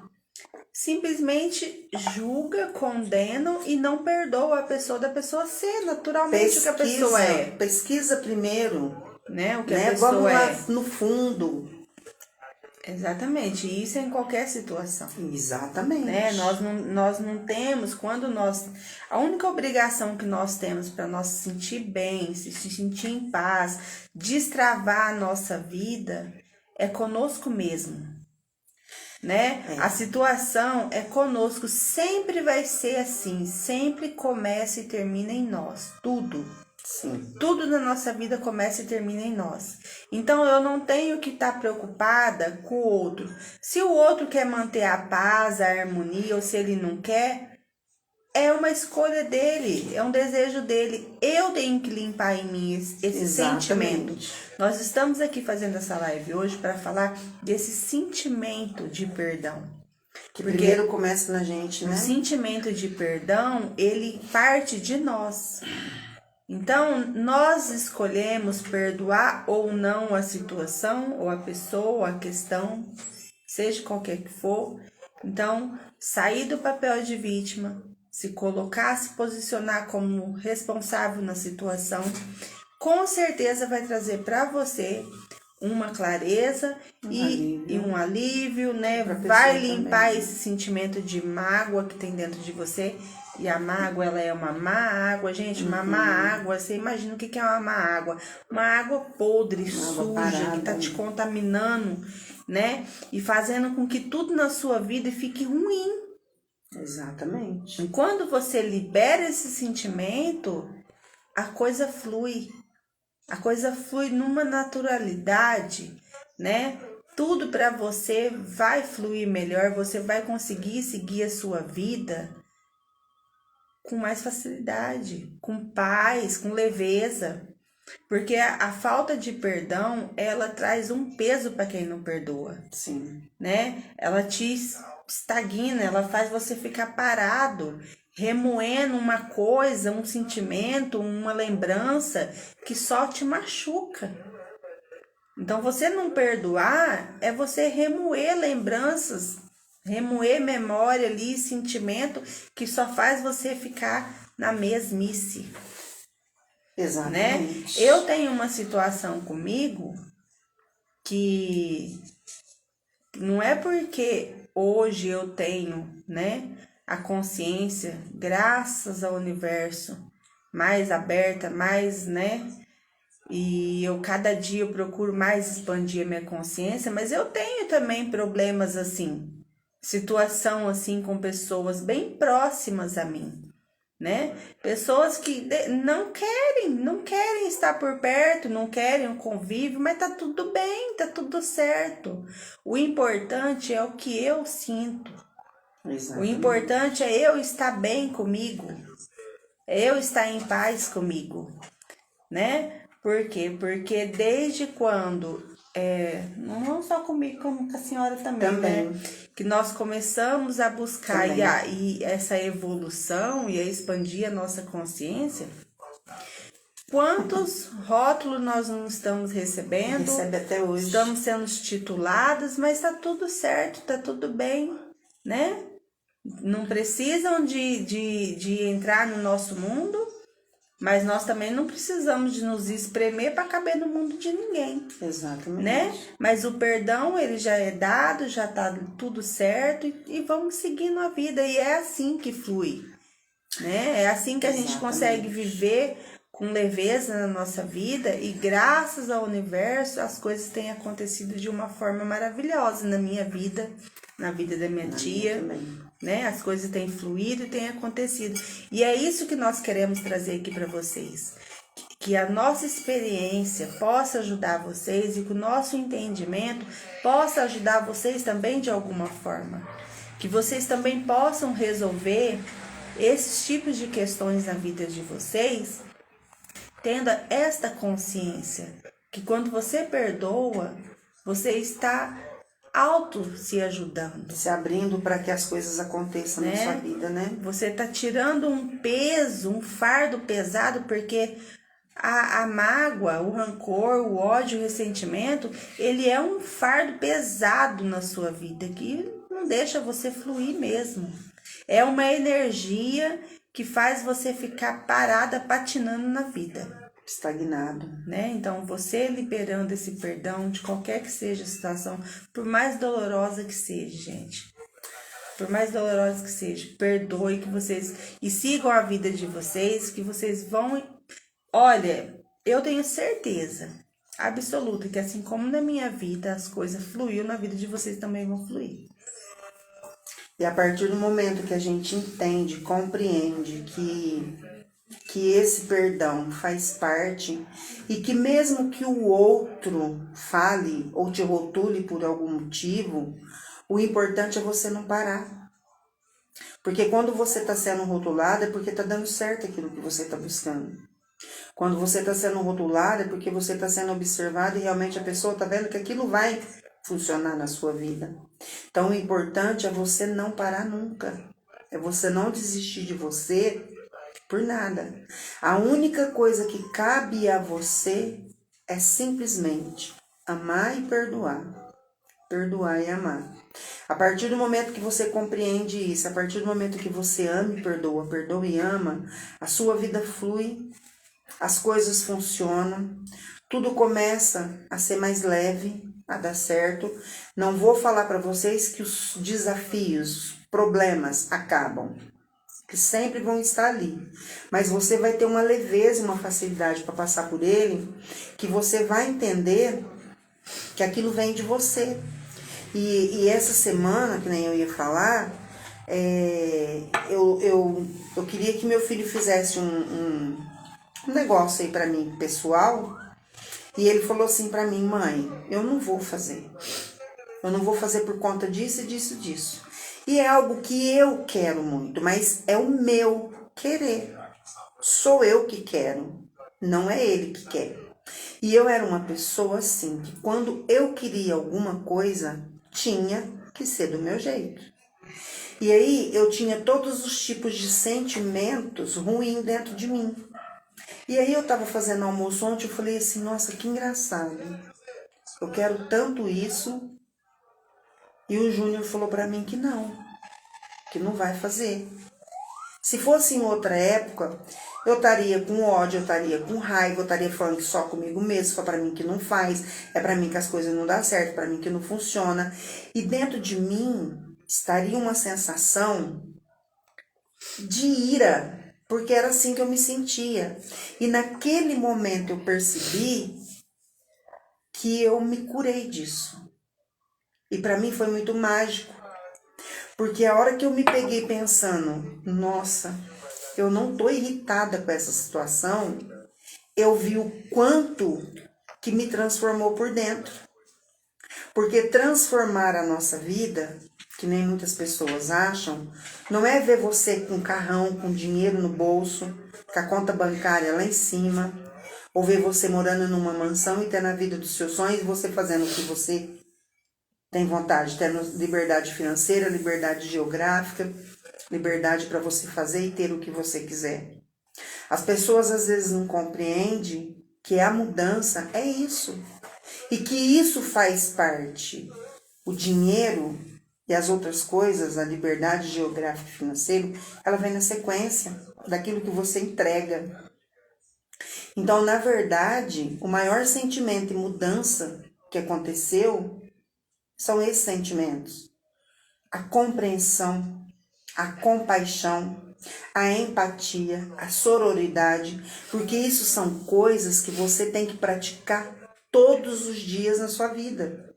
simplesmente julga, condenam e não perdoa a pessoa da pessoa ser naturalmente o que a pessoa é. Pesquisa primeiro, né? O que a pessoa vamos lá é. no fundo. Exatamente, isso é em qualquer situação. Exatamente. Né? Nós não temos, a única obrigação que nós temos para nós se sentir bem, se sentir em paz, destravar a nossa vida, é conosco mesmo. Né? A situação é conosco, sempre vai ser assim, sempre começa e termina em nós, tudo. Sim. Tudo na nossa vida começa e termina em nós. Então eu não tenho que estar preocupada com o outro. Se o outro quer manter a paz, a harmonia, ou se ele não quer, é uma escolha dele, é um desejo dele. Eu tenho que limpar em mim esse sentimento. Nós estamos aqui fazendo essa live hoje para falar desse sentimento de perdão. Que primeiro começa na gente, né? O sentimento de perdão, ele parte de nós. Então, nós escolhemos perdoar ou não a situação, ou a pessoa, ou a questão, seja qualquer que for. Então, sair do papel de vítima, se colocar, se posicionar como responsável na situação, com certeza vai trazer para você uma clareza e um alívio, né? Vai limpar também esse sentimento de mágoa que tem dentro de você. E a mágoa, ela é uma má água, gente, uma má água. Você imagina o que é uma má água? Uma água podre, suja, parada, que tá te contaminando, né? E fazendo com que tudo na sua vida fique ruim. Exatamente. E quando você libera esse sentimento, a coisa flui. A coisa flui numa naturalidade, né? Tudo para você vai fluir melhor, você vai conseguir seguir a sua vida com mais facilidade, com paz, com leveza. Porque a falta de perdão, ela traz um peso para quem não perdoa. Sim. Né? Ela te estagna, ela faz você ficar parado, remoendo uma coisa, um sentimento, uma lembrança que só te machuca. Então, você não perdoar é você remoer lembranças, remoer memória ali, sentimento que só faz você ficar na mesmice. Exatamente. Né? Eu tenho uma situação comigo que não é porque hoje eu tenho, né, a consciência, graças ao universo, mais aberta, mais, né? E cada dia eu procuro mais expandir a minha consciência, mas eu tenho também problemas assim, situação assim com pessoas bem próximas a mim, né? Pessoas que não querem estar por perto, não querem o convívio, mas tá tudo bem, tá tudo certo. O importante é o que eu sinto. Exatamente. O importante é eu estar bem comigo, é eu estar em paz comigo, né? Por quê? Porque desde quando, não só comigo, como com a senhora também, né? Que nós começamos a buscar e essa evolução e a expandir a nossa consciência, quantos rótulos nós não estamos recebendo? Recebe até hoje. Estamos sendo tituladas, mas tá tudo certo, tá tudo bem, né? Não precisam de entrar no nosso mundo, mas nós também não precisamos de nos espremer para caber no mundo de ninguém. Exatamente. Né? Mas o perdão, ele já é dado, já tá tudo certo e vamos seguindo a vida. E é assim que flui, né? É assim que a gente consegue viver com leveza na nossa vida e graças ao universo as coisas têm acontecido de uma forma maravilhosa na minha vida, na vida da minha tia, né? As coisas têm fluído e têm acontecido. E é isso que nós queremos trazer aqui para vocês. Que a nossa experiência possa ajudar vocês e que o nosso entendimento possa ajudar vocês também de alguma forma. Que vocês também possam resolver esses tipos de questões na vida de vocês, tendo esta consciência que quando você perdoa, você está auto se ajudando. Se abrindo para que as coisas aconteçam na sua vida, né? Você está tirando um peso, um fardo pesado, porque a mágoa, o rancor, o ódio, o ressentimento, ele é um fardo pesado na sua vida, que não deixa você fluir mesmo. É uma energia que faz você ficar parada, patinando na vida. Estagnado. Né? Então, você liberando esse perdão de qualquer que seja a situação, por mais dolorosa que seja, gente. Por mais dolorosa que seja, perdoe que vocês e sigam a vida de vocês, que vocês vão. Olha, eu tenho certeza absoluta que assim como na minha vida as coisas fluíram, na vida de vocês também vão fluir. E a partir do momento que a gente entende, compreende que esse perdão faz parte e que mesmo que o outro fale ou te rotule por algum motivo, o importante é você não parar. Porque quando você está sendo rotulado é porque está dando certo aquilo que você está buscando. Quando você está sendo rotulado é porque você está sendo observado e realmente a pessoa está vendo que aquilo vai funcionar na sua vida. Então o importante é você não parar nunca. É você não desistir de você por nada. A única coisa que cabe a você é simplesmente amar e perdoar. Perdoar e amar. A partir do momento que você compreende isso, a partir do momento que você ama e perdoa, perdoa e ama, a sua vida flui, as coisas funcionam, tudo começa a ser mais leve, a dar certo. Não vou falar para vocês que os desafios, problemas acabam, que sempre vão estar ali. Mas você vai ter uma leveza, uma facilidade para passar por ele, que você vai entender que aquilo vem de você. E essa semana, que nem eu ia falar, eu queria que meu filho fizesse um negócio aí para mim, pessoal, e ele falou assim para mim: mãe, eu não vou fazer. Eu não vou fazer por conta disso, disso. E é algo que eu quero muito, mas é o meu querer. Sou eu que quero, não é ele que quer. E eu era uma pessoa assim, que quando eu queria alguma coisa, tinha que ser do meu jeito. E aí eu tinha todos os tipos de sentimentos ruins dentro de mim. E aí eu tava fazendo almoço ontem, eu falei assim: nossa, que engraçado. Eu quero tanto isso. E o Júnior falou pra mim que não vai fazer. Se fosse em outra época, eu estaria com ódio, eu estaria com raiva, eu estaria falando que só comigo mesmo, só pra mim que não faz, é pra mim que as coisas não dão certo, pra mim que não funciona. E dentro de mim estaria uma sensação de ira, porque era assim que eu me sentia. E naquele momento eu percebi que eu me curei disso. E para mim foi muito mágico, porque a hora que eu me peguei pensando, nossa, eu não tô irritada com essa situação, eu vi o quanto que me transformou por dentro. Porque transformar a nossa vida, que nem muitas pessoas acham, não é ver você com carrão, com dinheiro no bolso, com a conta bancária lá em cima, ou ver você morando numa mansão e tendo a vida dos seus sonhos, você fazendo o que você tem vontade, tendo liberdade financeira, liberdade geográfica, liberdade para você fazer e ter o que você quiser. As pessoas às vezes não compreendem que a mudança é isso. E que isso faz parte. O dinheiro e as outras coisas, a liberdade geográfica e financeira, ela vem na sequência daquilo que você entrega. Então, na verdade, o maior sentimento e mudança que aconteceu são esses sentimentos. A compreensão, a compaixão, a empatia, a sororidade, porque isso são coisas que você tem que praticar todos os dias na sua vida.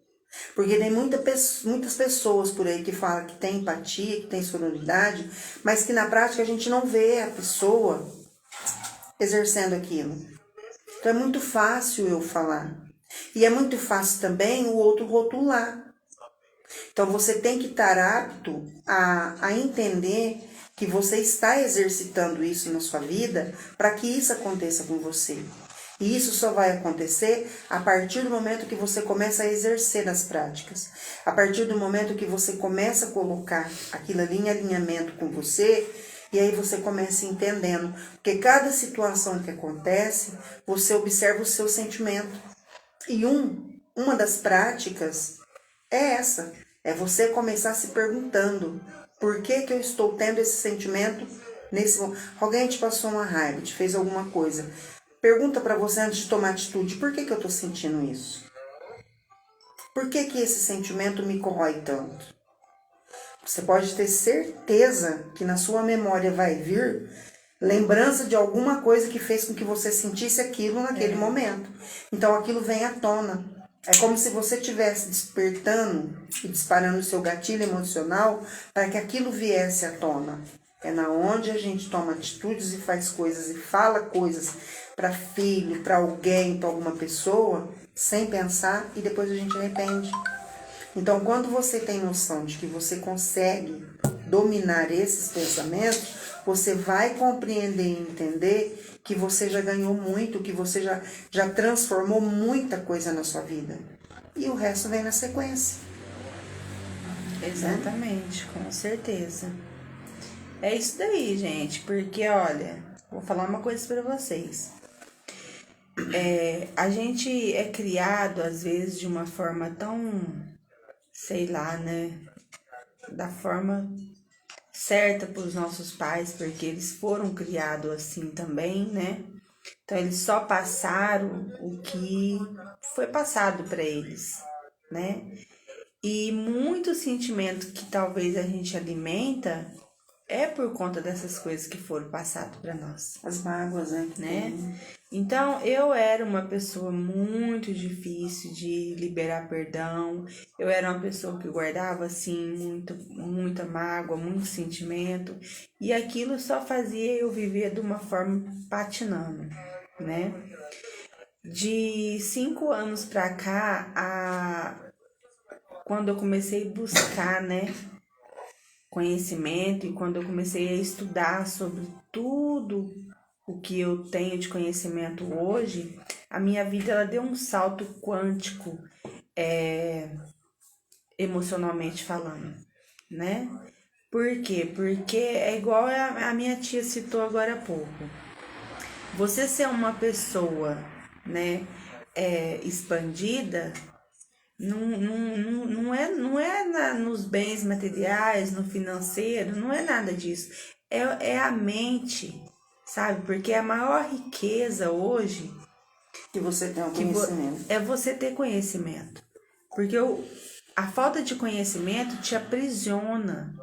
Porque tem muitas pessoas por aí que falam que tem empatia, que tem sororidade, mas que na prática a gente não vê a pessoa exercendo aquilo. Então é muito fácil eu falar. E é muito fácil também o outro rotular. Então você tem que estar apto a entender que você está exercitando isso na sua vida para que isso aconteça com você. E isso só vai acontecer a partir do momento que você começa a exercer as práticas. A partir do momento que você começa a colocar aquilo ali em alinhamento com você, e aí você começa entendendo. Porque cada situação que acontece, você observa o seu sentimento. E uma das práticas é essa. É você começar se perguntando por que eu estou tendo esse sentimento nesse momento. Alguém te passou uma raiva, te fez alguma coisa. Pergunta para você antes de tomar atitude, por que eu estou sentindo isso? Por que esse sentimento me corrói tanto? Você pode ter certeza que na sua memória vai vir lembrança de alguma coisa que fez com que você sentisse aquilo naquele momento. Então aquilo vem à tona. É como se você estivesse despertando e disparando o seu gatilho emocional para que aquilo viesse à tona. É na onde a gente toma atitudes e faz coisas e fala coisas para filho, para alguém, para alguma pessoa, sem pensar e depois a gente arrepende. Então, quando você tem noção de que você consegue dominar esses pensamentos, você vai compreender e entender que você já ganhou muito, que você já transformou muita coisa na sua vida. E o resto vem na sequência. Exatamente, com certeza. É isso daí, gente, porque, olha, vou falar uma coisa para vocês. A gente é criado, às vezes, de uma forma tão, sei lá, né, da forma certa para os nossos pais, porque eles foram criados assim também, né? Então, eles só passaram o que foi passado para eles, né? E muito sentimento que talvez a gente alimenta é por conta dessas coisas que foram passadas para nós. As mágoas, né? Então, eu era uma pessoa muito difícil de liberar perdão. Eu era uma pessoa que guardava, assim, muita mágoa, muito sentimento. E aquilo só fazia eu viver de uma forma patinando, né? De 5 anos pra cá, quando eu comecei a buscar, né, conhecimento, e quando eu comecei a estudar sobre tudo o que eu tenho de conhecimento hoje, a minha vida ela deu um salto quântico, emocionalmente falando, né? Por quê? Porque é igual a minha tia citou agora há pouco. Você ser uma pessoa, né, expandida, não é nos bens materiais, no financeiro, não é nada disso. É a mente, sabe? Porque a maior riqueza hoje que você tem o conhecimento. É você ter conhecimento. Porque a falta de conhecimento te aprisiona,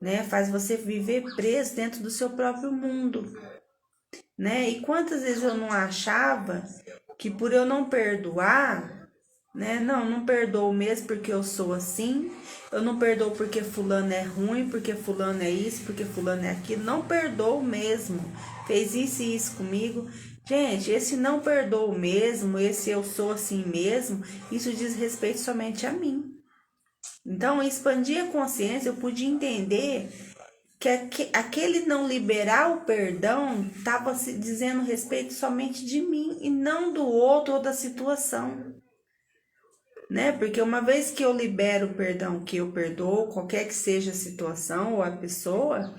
né? Faz você viver preso dentro do seu próprio mundo, né? E quantas vezes eu não achava que por eu não perdoar, né? Não perdoo mesmo porque eu sou assim, eu não perdoo porque fulano é ruim, porque fulano é isso, porque fulano é aquilo, não perdoo mesmo, fez isso e isso comigo. Gente, esse não perdoo mesmo, esse eu sou assim mesmo, isso diz respeito somente a mim. Então, expandir a consciência, eu pude entender que aquele não liberar o perdão estava se dizendo respeito somente de mim e não do outro ou da situação, né? Porque uma vez que eu libero o perdão, que eu perdoo, qualquer que seja a situação ou a pessoa,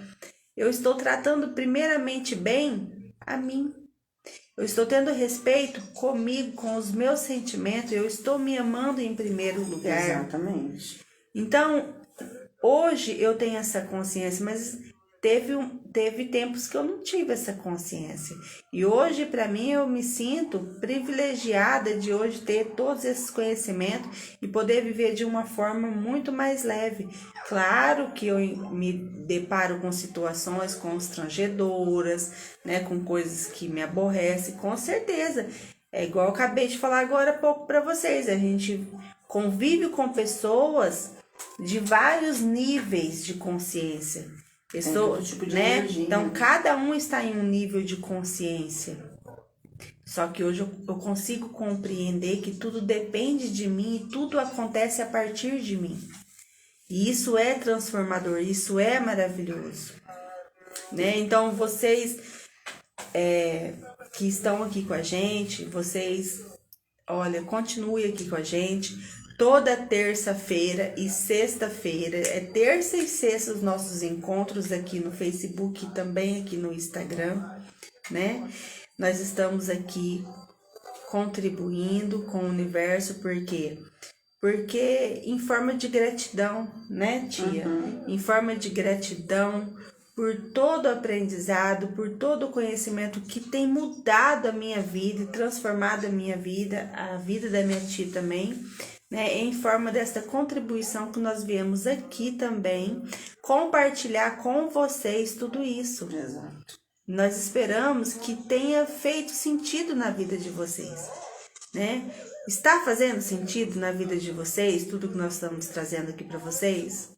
eu estou tratando primeiramente bem a mim. Eu estou tendo respeito comigo, com os meus sentimentos, eu estou me amando em primeiro lugar. Exatamente. Então, hoje eu tenho essa consciência, mas teve tempos que eu não tive essa consciência. E hoje, para mim, eu me sinto privilegiada de hoje ter todos esses conhecimentos e poder viver de uma forma muito mais leve. Claro que eu me deparo com situações constrangedoras, né, com coisas que me aborrecem, com certeza. É igual eu acabei de falar agora há pouco para vocês, a gente convive com pessoas de vários níveis de consciência. Todo tipo de né? energia. Então, cada um está em um nível de consciência. Só que hoje eu consigo compreender que tudo depende de mim e tudo acontece a partir de mim. E isso é transformador, isso é maravilhoso. Né? Então, vocês que estão aqui com a gente, vocês, olha, continue aqui com a gente. Toda terça-feira e sexta-feira, é terça e sexta os nossos encontros aqui no Facebook e também aqui no Instagram, né? Nós estamos aqui contribuindo com o universo, por quê? Porque em forma de gratidão, né, tia? Em forma de gratidão por todo o aprendizado, por todo o conhecimento que tem mudado a minha vida e transformado a minha vida, a vida da minha tia também, né, em forma desta contribuição que nós viemos aqui também compartilhar com vocês tudo isso. Exato. Nós esperamos que tenha feito sentido na vida de vocês, né? Está fazendo sentido na vida de vocês tudo que nós estamos trazendo aqui para vocês?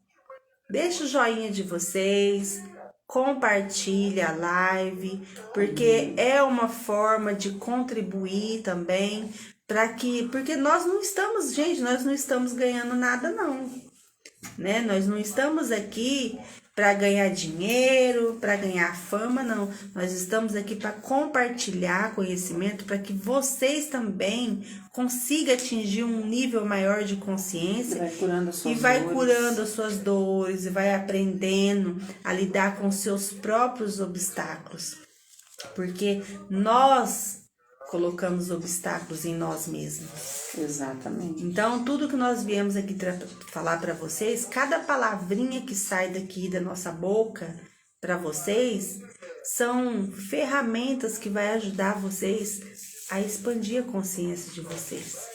Deixa o joinha de vocês, compartilha a live, porque é uma forma de contribuir também porque nós não estamos, gente, nós não estamos ganhando nada não, né? Nós não estamos aqui para ganhar dinheiro, para ganhar fama, não. Nós estamos aqui para compartilhar conhecimento para que vocês também consigam atingir um nível maior de consciência e vai curando as suas dores e vai aprendendo a lidar com seus próprios obstáculos. Porque nós colocamos obstáculos em nós mesmos. Exatamente. Então, tudo que nós viemos aqui falar para vocês, cada palavrinha que sai daqui da nossa boca para vocês, são ferramentas que vai ajudar vocês a expandir a consciência de vocês.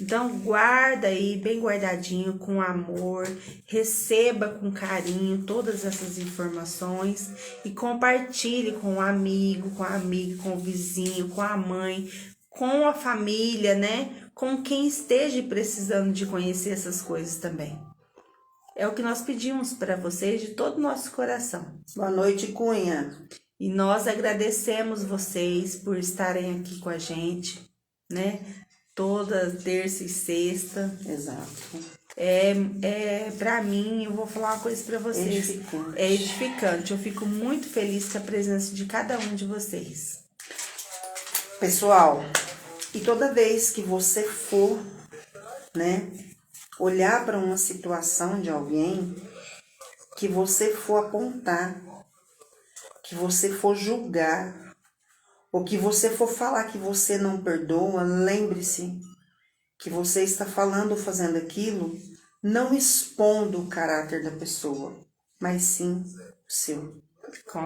Então, guarda aí, bem guardadinho, com amor, receba com carinho todas essas informações e compartilhe com o amigo, com a amiga, com o vizinho, com a mãe, com a família, né? Com quem esteja precisando de conhecer essas coisas também. É o que nós pedimos para vocês de todo o nosso coração. Boa noite, Cunha. E nós agradecemos vocês por estarem aqui com a gente, né? Toda terça e sexta. Exato. Para mim, eu vou falar uma coisa para vocês. Edificante. É edificante. Eu fico muito feliz com a presença de cada um de vocês. Pessoal, e toda vez que você for, né, olhar para uma situação de alguém, que você for apontar, que você for julgar, ou que você for falar que você não perdoa, lembre-se que você está falando ou fazendo aquilo, não expondo o caráter da pessoa, mas sim o seu.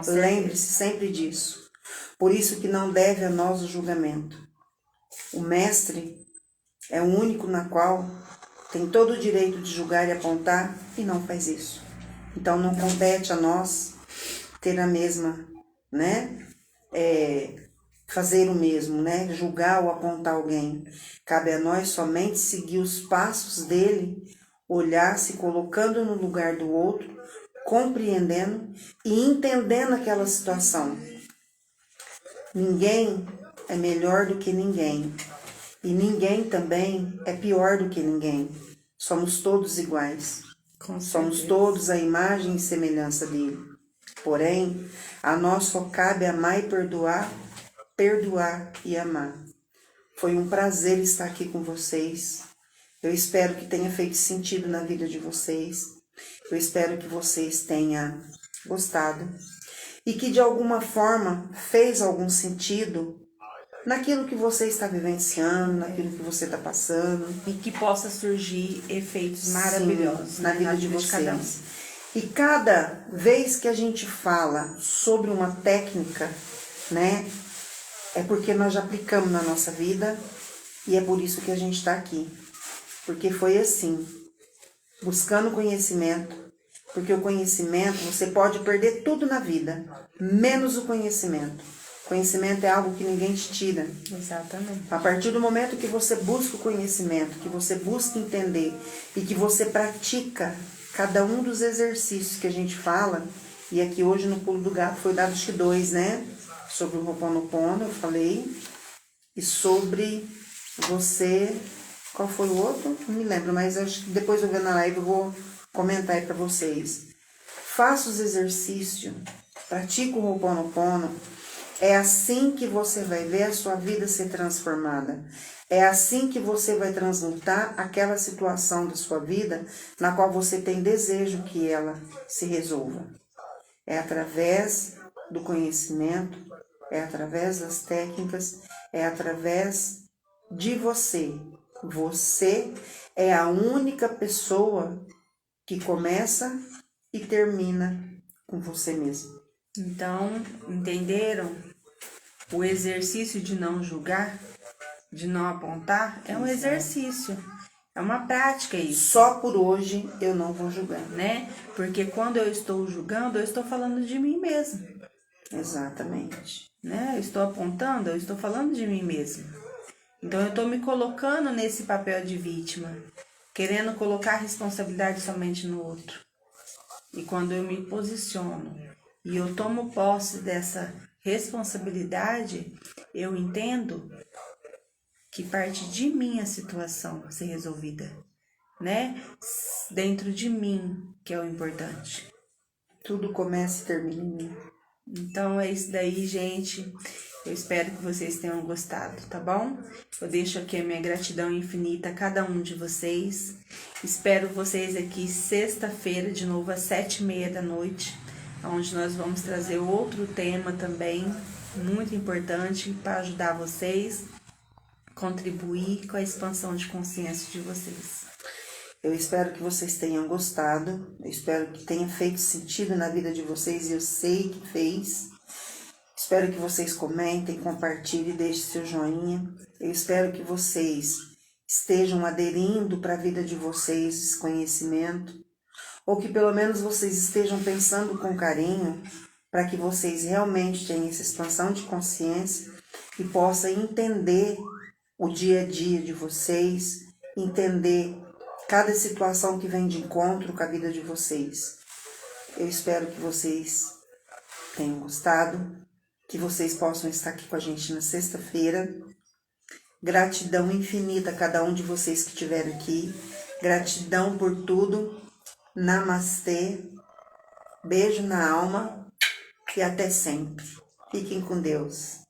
Lembre-se sempre disso. Por isso que não deve a nós o julgamento. O mestre é o único na qual tem todo o direito de julgar e apontar e não faz isso. Então não compete a nós ter a mesma, né? Fazer o mesmo, né? Julgar ou apontar alguém. Cabe a nós somente seguir os passos dele, olhar, se colocando no lugar do outro, compreendendo e entendendo aquela situação. Ninguém é melhor do que ninguém. E ninguém também é pior do que ninguém. Somos todos iguais. Somos todos a imagem e semelhança dele. Porém, a nós só cabe amar e perdoar e amar. Foi um prazer estar aqui com vocês. Eu espero que tenha feito sentido na vida de vocês. Eu espero que vocês tenham gostado. E que de alguma forma fez algum sentido naquilo que você está vivenciando, naquilo que você está passando. E que possa surgir efeitos maravilhosos. Sim, na vida de vocês. E cada vez que a gente fala sobre uma técnica, né, é porque nós já aplicamos na nossa vida e é por isso que a gente está aqui. Porque foi assim, buscando conhecimento, porque o conhecimento, você pode perder tudo na vida, menos o conhecimento. Conhecimento é algo que ninguém te tira. Exatamente. A partir do momento que você busca o conhecimento, que você busca entender e que você pratica cada um dos exercícios que a gente fala, e aqui hoje no Pulo do Gato foi dado acho que 2, né? Sobre o Ho'oponopono, eu falei, e sobre você, qual foi o outro? Não me lembro, mas acho que depois eu ver na live eu vou comentar aí para vocês. Faça os exercícios, pratique o Ho'oponopono. É assim que você vai ver a sua vida ser transformada. É assim que você vai transmutar aquela situação da sua vida na qual você tem desejo que ela se resolva. É através do conhecimento, é através das técnicas, é através de você. Você é a única pessoa que começa e termina com você mesmo. Então, entenderam? O exercício de não julgar, de não apontar, é um exercício. É uma prática isso. Só por hoje eu não vou julgar, né? Porque quando eu estou julgando, eu estou falando de mim mesmo. Exatamente. Né? Eu estou apontando, eu estou falando de mim mesmo. Então eu estou me colocando nesse papel de vítima, querendo colocar a responsabilidade somente no outro. E quando eu me posiciono e eu tomo posse dessa responsabilidade, eu entendo que parte de mim a situação ser resolvida, né? Dentro de mim, que é o importante. Tudo começa e termina em mim. Então é isso daí, gente. Eu espero que vocês tenham gostado, tá bom? Eu deixo aqui a minha gratidão infinita a cada um de vocês. Espero vocês aqui sexta-feira, de novo às 7h30 da noite, onde nós vamos trazer outro tema também muito importante para ajudar vocês, contribuir com a expansão de consciência de vocês. Eu espero que vocês tenham gostado, eu espero que tenha feito sentido na vida de vocês, e eu sei que fez. Espero que vocês comentem, compartilhem, deixem seu joinha. Eu espero que vocês estejam aderindo para a vida de vocês esse conhecimento, ou que pelo menos vocês estejam pensando com carinho para que vocês realmente tenham essa expansão de consciência e possam entender o dia a dia de vocês, entender cada situação que vem de encontro com a vida de vocês. Eu espero que vocês tenham gostado, que vocês possam estar aqui com a gente na sexta-feira. Gratidão infinita a cada um de vocês que estiveram aqui. Gratidão por tudo. Namastê. Beijo na alma e até sempre. Fiquem com Deus.